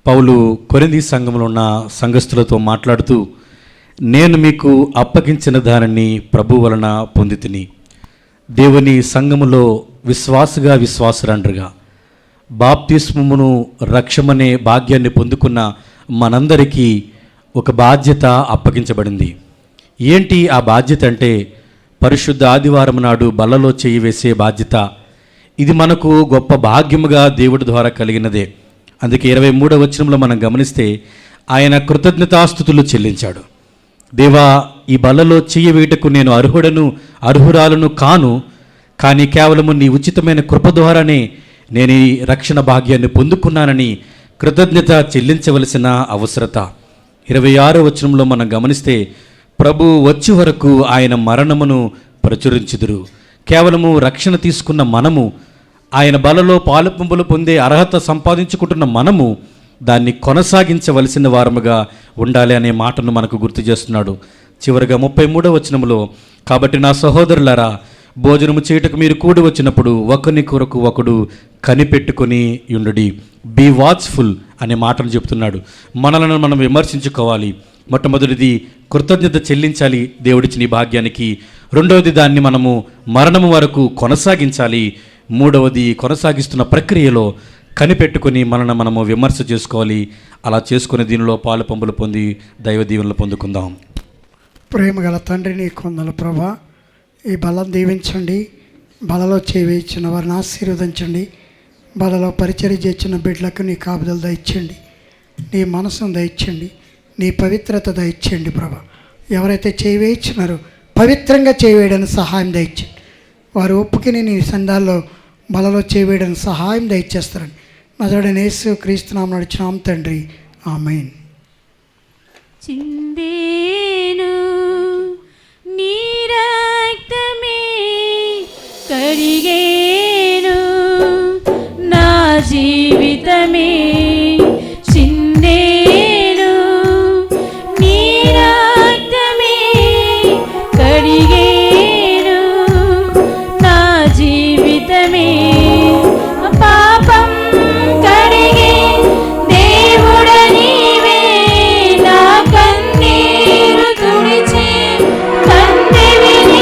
Speaker 1: పౌలు కొరింథీ సంఘంలో ఉన్న సంఘస్థులతో మాట్లాడుతూ, నేను మీకు అప్పగించిన దానిని ప్రభు వలన పొందితిని. దేవుని సంఘములో విశ్వాసురాండ్రుగా బాప్తిస్మమును రక్షమనే భాగ్యాన్ని పొందుకున్న మనందరికీ ఒక బాధ్యత అప్పగించబడింది. ఏంటి ఆ బాధ్యత అంటే, పరిశుద్ధ ఆదివారం నాడు బల్లలో చేయి వేసే బాధ్యత. ఇది మనకు గొప్ప భాగ్యముగా దేవుడి ద్వారా కలిగినదే. అందుకే 23వ వచనంలో మనం గమనిస్తే ఆయన కృతజ్ఞతాస్తుతులు చెల్లించాడు. దేవా, ఈ బల్లలో చెయ్యి వేయటకు నేను అర్హురాలను కాను, కానీ కేవలము నీ ఉచితమైన కృప ద్వారానే నేను ఈ రక్షణ భాగ్యాన్ని పొందుకున్నానని కృతజ్ఞత చెల్లించవలసిన అవసరత. 26వ వచనంలో మనం గమనిస్తే ప్రభు వచ్చే వరకు ఆయన మరణమును ప్రచురించుదురు. కేవలము రక్షణ తీసుకున్న మనము, ఆయన బలలో పాలుపంపులు పొందే అర్హత సంపాదించుకుంటున్న మనము దాన్ని కొనసాగించవలసిన వారముగా ఉండాలి అనే మాటను మనకు గుర్తు చేస్తున్నాడు. చివరిగా 33వ వచనంలో, కాబట్టి నా సహోదరులారా, భోజనము చేయుటకు మీరు కూడి వచ్చినప్పుడు ఒకని కొరకు ఒకడు కనిపెట్టుకొని యుండుడి. బీ వాచ్ఫుల్ అనే మాటను చెప్తున్నాడు. మనలను మనం విమర్శించుకోవాలి. మొట్టమొదటిది కృతజ్ఞత చెల్లించాలి దేవుడిచ్చిన ఈ భాగ్యానికి. రెండవది దాన్ని మనము మరణము వరకు కొనసాగించాలి. మూడవది కొనసాగిస్తున్న ప్రక్రియలో కనిపెట్టుకొని మనము విమర్శ చేసుకోవాలి. అలా చేసుకుని దీనిలో పాలు పంపులు పొంది దైవ దీవెనలు పొందుకుందాం.
Speaker 7: ప్రేమగల తండ్రి, నీ కొందల ప్రభా, ఈ బలం దీవించండి. బలలో చేయించిన వారిని ఆశీర్వదించండి. బలలో పరిచర్య చేసిన బిడ్డలకు నీ కాపుదలు దయచేయండి. నీ మనసును దయచేయండి. నీ పవిత్రత దయచేయండి ప్రభా. ఎవరైతే చేయించినారో పవిత్రంగా చేయడానికి సహాయం దయచేయండి. వారు ఒప్పుకుని నీ సంఘాల్లో బలలో చేయడానికి సహాయం దయచేస్తారని నజరేయుడైన యేసు క్రీస్తు నామమున నడిచినాం తండ్రి, ఆమేన్.
Speaker 8: చిందేను నీ రక్తమే కడిగేను నా జీవితమే. చిందేను నీ రక్తమే కడిగేను నా జీవితమే. పాపం కడిగే దేవుడ నీవే, నా కన్నీరు తుడిచే తండ్రివి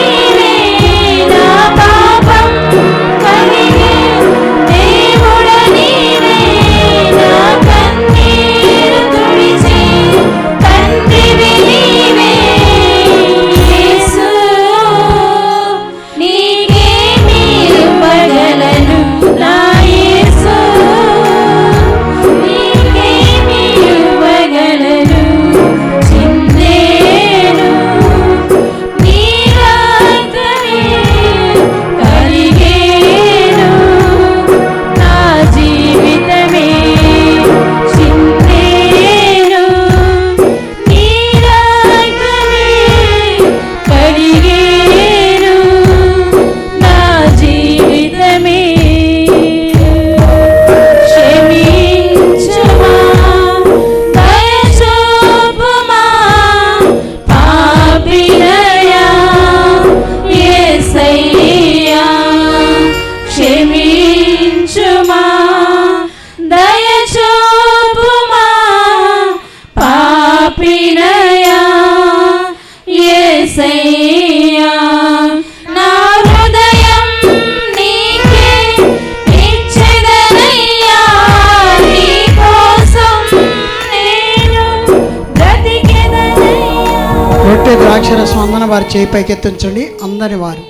Speaker 7: వారి చేయి పైకెత్తించండి. అందరి వారు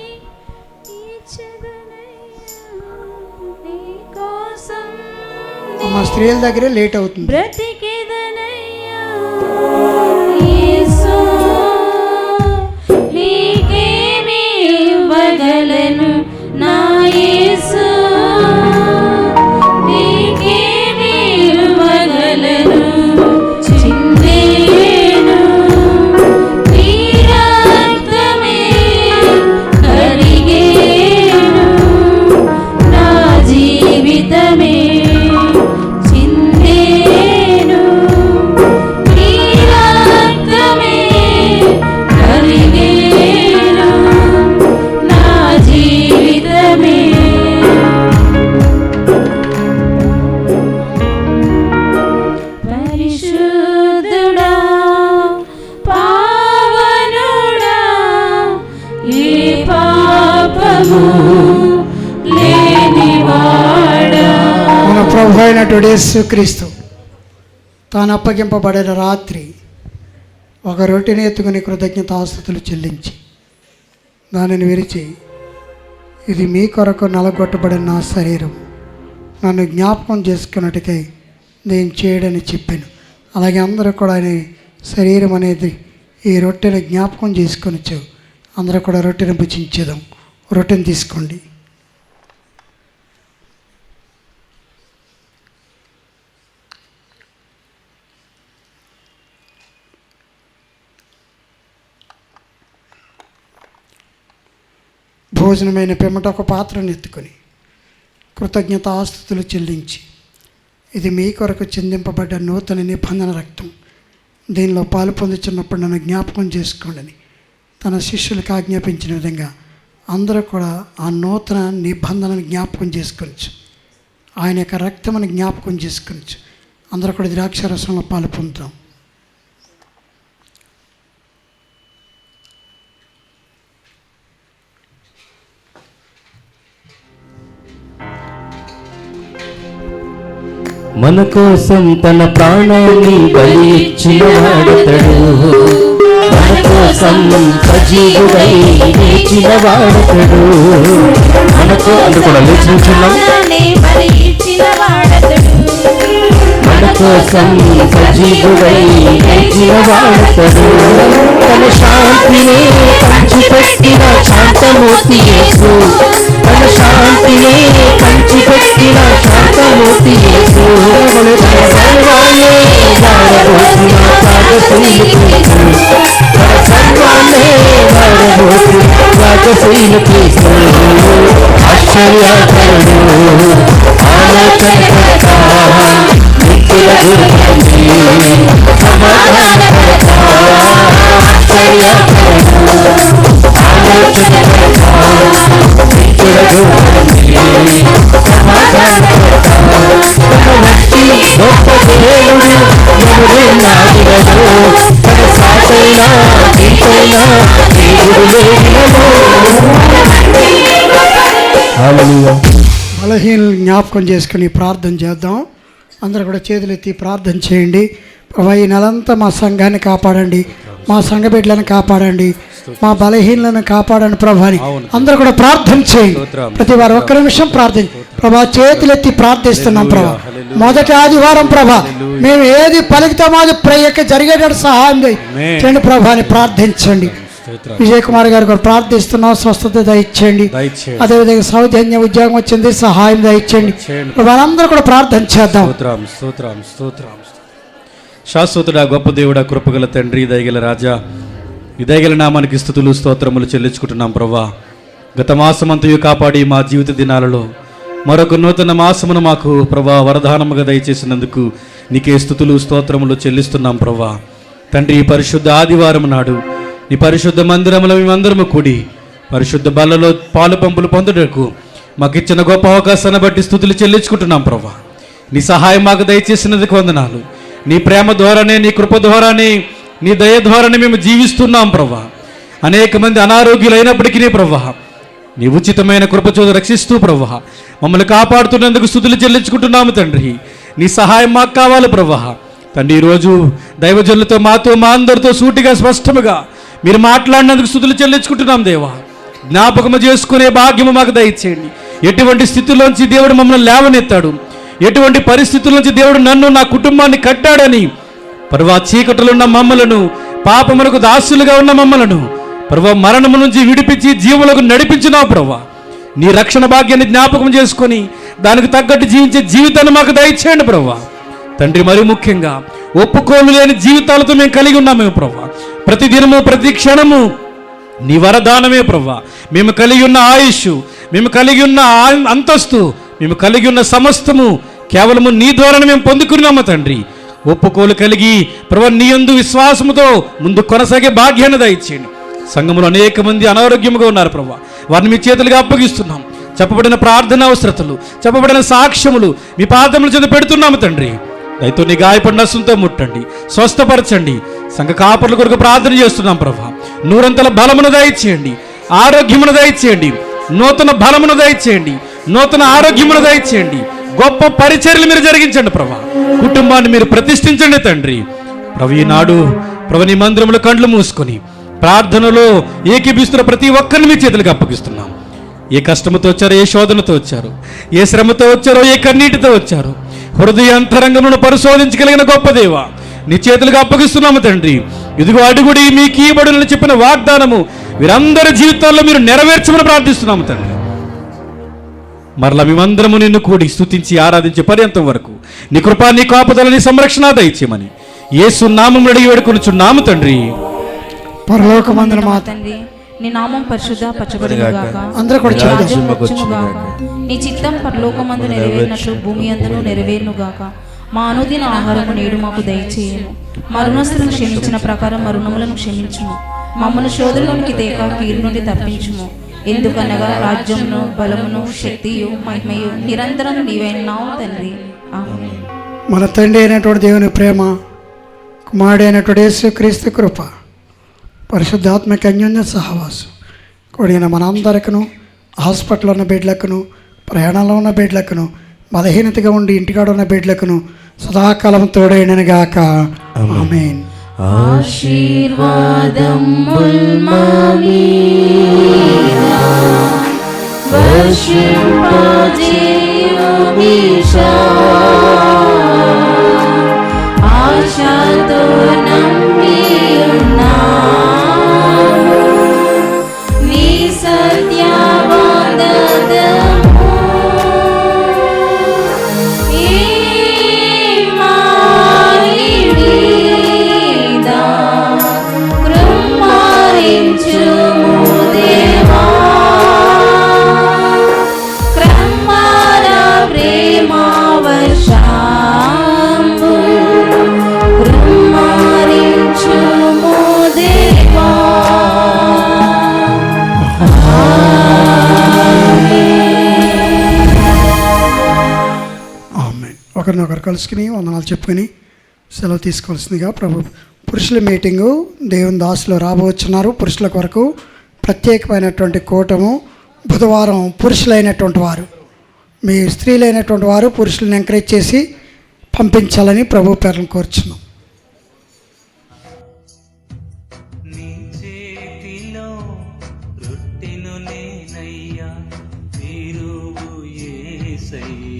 Speaker 7: మా స్త్రీల దగ్గరే లేట్ అవుతుంది.
Speaker 8: బ్రతికెదనయ్యా యేసు, నీకేమి ఇవ్వగలను నా యేసు, నీకేమి ఇవ్వగలను. చిందేను నీ రక్తమే కరిగేను నా జీవితమే.
Speaker 7: మన ప్రభు అయినటువంటి యేసుక్రీస్తు తాను అప్పగింపబడిన రాత్రి ఒక రొట్టెని ఎత్తుకుని కృతజ్ఞతాస్తుతులు చెల్లించి దానిని విరిచి, ఇది మీ కొరకు నలగొట్టబడిన నా శరీరం, నన్ను జ్ఞాపకం చేసుకున్నట్టుకై నేను చేయడని చెప్పాను. అలాగే అందరూ కూడా ఆయన శరీరం అనేది ఈ రొట్టెని జ్ఞాపకం చేసుకొనిచ్చు. అందరూ కూడా రొట్టెని భుజించేదాం. రొట్టెని తీసుకోండి. భోజనమైన పిమ్మట ఒక పాత్రను ఎత్తుకొని కృతజ్ఞతాస్తుతులు చెల్లించి, ఇది మీ కొరకు చిందింపబడ్డ నూతన నిబంధన రక్తం, దీనిలో పాలు పొందుతున్నప్పుడు నన్ను జ్ఞాపకం చేసుకోండి తన శిష్యులకు ఆజ్ఞాపించిన విధంగా అందరూ కూడా ఆ నూతన నిబంధనను జ్ఞాపకం చేసుకోవచ్చు. ఆయన యొక్క రక్తమును జ్ఞాపకం చేసుకోవచ్చు. అందరూ కూడా ద్రాక్షారసంలో పాలు పొందుతాం.
Speaker 6: మన కోసం తన ప్రాణాన్ని బలి ఇచ్చిన వాడతడు, మన కోసం సజీవుడై లేచిన వాడతడు. మనకు అందు కూడా లేచి నిల్చున్నాం. మన కోసం సజీవుడై లేచిన వాడతడు. తన శాంతిని పంచిపెట్టిన శాంతమూర్తి యేసు, తన శాంతిని పంచిపెట్టిన శాంతమూర్తి యేసు. తన సర్వాన్నే వాడబోసిన త్యాగశీలుడు, తన సర్వాన్నే వాడబోసిన త్యాగశీలుడు. ఆశ్చర్యకరుడు, ఆలోచనకర్త, నిత్యుల గురించి సమాధానకర్త. ఆశ్చర్యకరుడు, ఆలోచనకర్త, నిత్యుల గురించి సమాధానకర్త. తన వ్యక్తి గొప్ప దేవుడు ఎవరున్నాడు, తన సాటైనా నీతైనా దేవుడు లేనివాడు. హల్లెలూయా.
Speaker 7: బలహీనలు జ్ఞాపకం చేసుకుని ప్రార్థన చేద్దాం. అందరూ కూడా చేతులెత్తి ప్రార్థన చేయండి. ప్రభా, ఈ నెలంతా మా సంఘాన్ని కాపాడండి, మా సంఘ బిడ్డలను కాపాడండి, మా బలహీనలను కాపాడండి ప్రభాని అందరూ కూడా ప్రార్థన చేయండి. ప్రతి వారు ఒక్క నిమిషం ప్రార్థన. ప్రభా, చేతులెత్తి ప్రార్థిస్తున్నాం ప్రభా. మొదటి ఆదివారం ప్రభా, మేము ఏది పలుకుతామో అది ప్రయ్యక జరిగేటట్టు సహాయం చేయండి ప్రభాని ప్రార్థించండి. విజయ్ కుమార్ గారు కూడా ప్రార్థిస్తున్నాం, స్వస్థత దయచేయండి. అదేవిధంగా సౌజన్య ఉద్యోగం వచ్చింది, సహాయం దయచేయండి. వాళ్ళందరూ కూడా ప్రార్థన చేద్దాం.
Speaker 1: శాశ్వతుడా, గొప్ప దేవుడా, కృపగల తండ్రి, దయగల రాజా, ఈ దయగల నామానికి స్తుతులు స్తోత్రములు చెల్లించుకుంటున్నాం ప్రభా. గత మాసమంతయు కాపాడి మా జీవిత దినాలలో మరొక నూతన మాసమును మాకు ప్రభా వరదానముగా దయచేసినందుకు నీకే స్తుతులు స్తోత్రములు చెల్లిస్తున్నాం ప్రభా. తండ్రి, పరిశుద్ధ ఆదివారం నాడు నీ పరిశుద్ధ మందిరంలో మేమందరము కూడి పరిశుద్ధ బల్లలో పాలు పంపులు పొందుటకు మాకిచ్చిన గొప్ప అవకాశాన్ని బట్టి స్తుతులు చెల్లించుకుంటున్నాం ప్రభా. నీ సహాయం మాకు దయచేసినందుకు వందనాలు. నీ ప్రేమ ద్వారానే, నీ కృప ద్వారానే, నీ దయ ద్వారానే మేము జీవిస్తున్నాం ప్రభా. అనేక మంది అనారోగ్యులైనప్పటికీ ప్రభా, నీ ఉచితమైన కృపచో రక్షిస్తూ ప్రభా మమ్మల్ని కాపాడుతున్నందుకు స్తుతులు చెల్లించుకుంటున్నాము తండ్రి. నీ సహాయం మాకు కావాలి ప్రభా. తండ్రి, ఈరోజు దైవజనులతో మాతో మా అందరితో సూటిగా స్పష్టముగా మీరు మాట్లాడినందుకు స్తుతులు చెల్లించుకుంటున్నాం దేవా. జ్ఞాపకము చేసుకునే భాగ్యము మాకు దయచేయండి. ఎటువంటి స్థితిలోంచి దేవుడు మమ్మల్ని లేవనెత్తాడు, ఎటువంటి పరిస్థితుల్లోంచి దేవుడు నన్ను నా కుటుంబాన్ని కట్టాడని పర్వా చీకటిలో ఉన్న మమ్మలను, పాపములకు దాసులుగా ఉన్న మమ్మలను ప్రభా మరణము నుంచి విడిపించి జీవులకు నడిపించినావు ప్రభా. నీ రక్షణ భాగ్యాన్ని జ్ఞాపకం చేసుకొని దానికి తగ్గట్టు జీవించే జీవితాన్ని మాకు దయచేయండి ప్రభా. తండ్రి, మరి ముఖ్యంగా ఒప్పుకోలు లేని జీవితాలతో మేము కలిగి ఉన్నాము ప్రభా. ప్రతి దినము ప్రతి క్షణము నీ వరదానమే ప్రభా. మేము కలిగి ఉన్న ఆయుష్, మేము కలిగి ఉన్న అంతస్తు, మేము కలిగి ఉన్న సమస్తము కేవలము నీ ద్వారానే మేము పొందుకున్నాము తండ్రి. ఒప్పుకోలు కలిగి ప్రభా నీ యందు విశ్వాసముతో ముందు కొనసాగే భాగ్యాన్ని దయచేయండి. సంఘములో అనేక మంది అనారోగ్యముగా ఉన్నారు ప్రభా. వారిని మీ చేతులుగా అప్పగిస్తున్నాం. చెప్పబడిన ప్రార్థన అవసరతలు, చెప్పబడిన సాక్ష్యములు మీ పాదముల చేత పెడుతున్నాము తండ్రి. దయతో నీ గాయపడిన నష్టంతో ముట్టండి, స్వస్థపరచండి. సంఘ కాపర్ల కొరకు ప్రార్థన చేస్తున్నాం ప్రభా. నూరంతల బలమును దయచేయండి, ఆరోగ్యమును దయచేయండి, నూతన బలమును దయచేయండి, నూతన ఆరోగ్యమును దయచేయండి. గొప్ప పరిచర్యలు మీరు జరిగించండి ప్రభా. కుటుంబాన్ని మీరు ప్రతిష్ఠించండి తండ్రి. ప్రభు ఈనాడు ప్రభు నీ మందిరములో కండ్లు మూసుకొని ప్రార్థనలో ఏకీభిస్తున్న ప్రతి ఒక్కరిని మీ చేతులకు అప్పగిస్తున్నాం. ఏ కష్టముతో వచ్చారో, ఏ శోధనతో వచ్చారో, ఏ శ్రమతో వచ్చారో, ఏ కన్నీటితో వచ్చారో, హృదయాంతరంగమును పరిశోధించగలిగిన గొప్ప దేవ నీ చేతులుగా అప్పగిస్తున్నాము తండ్రి. ఇదిగో అడుగుడి మీకు ఇవ్వబడునని చెప్పిన వాగ్దానము వీరందరి జీవితాల్లో మీరు నెరవేర్చమని ప్రార్థిస్తున్నాము తండ్రి. మరలా మేమందరము నిన్ను కూడి స్తుతించి ఆరాధించే పర్యంతం వరకు నీ కృపా, నీ కాపుదల, నీ సంరక్షణ దయచేయమని యేసు నామములో అడిగి వేడుకొనుచున్నాము తండ్రి.
Speaker 7: పరలోకమందున మా
Speaker 5: తండ్రి, నీ నామం పరిశుద్ధ పరచబడునుగాక.
Speaker 7: అందరూ కూడా చదువు.
Speaker 5: రాజ్యం వచ్చునుగాక. నీ చిత్తం పరలోకమందు నెరవేరినట్లు భూమి అందును నెరవేరునుగాక. మా అనుదిన ఆహారము నేడు మాకు దయచేయము. మా రుణస్తులను క్షమించిన ప్రకారం మా రుణములను క్షమించుము. మమ్మల్ని శోధనలోనికి తేక కీడు నుండి తప్పించుము. ఎందుకనగా రాజ్యమును, బలమును, శక్తియు, మహిమయు నిరంతరం నీవైనావు తండ్రి. ఆమేన్.
Speaker 7: మన తండ్రి అయినటువంటి దేవుని ప్రేమ, కుమారుడు అయినటువంటి యేసుక్రీస్తు కృప, పరిశుద్ధాత్మక అన్యోన్య సహవాసం కూడిన మనందరికను, హాస్పిటల్లో ఉన్న బిడ్డలకును, ప్రయాణంలో ఉన్న బిడ్డలకును, బలహీనతగా ఉండి ఇంటికాడ ఉన్న బిడ్డలకును సదాకాలం తోడైనను గాక. ఆమేన్.
Speaker 8: ఆశీర్వాదముల్ మా మీద వర్షింపజేయుమీశా. ఆశతో నమ్మియున్నాము నీ సత్యవాదము.
Speaker 7: ఒకరినొకరు కలుసుకుని వందనాలు చెప్పుకొని సెలవు తీసుకోవాల్సిందిగా ప్రభు. పురుషుల మీటింగు దేవుని దాసులో రాబోతున్నారు. పురుషుల కొరకు ప్రత్యేకమైనటువంటి కూటము బుధవారం. పురుషులైనటువంటి వారు, మీ స్త్రీలైనటువంటి వారు పురుషులను ఎంకరేజ్ చేసి పంపించాలని ప్రభు పేర్లను కోరుచున్నాం.
Speaker 10: నీ చేతిలో రొట్టెను నేనయ్యా, తిరుగు యేసయ్యా.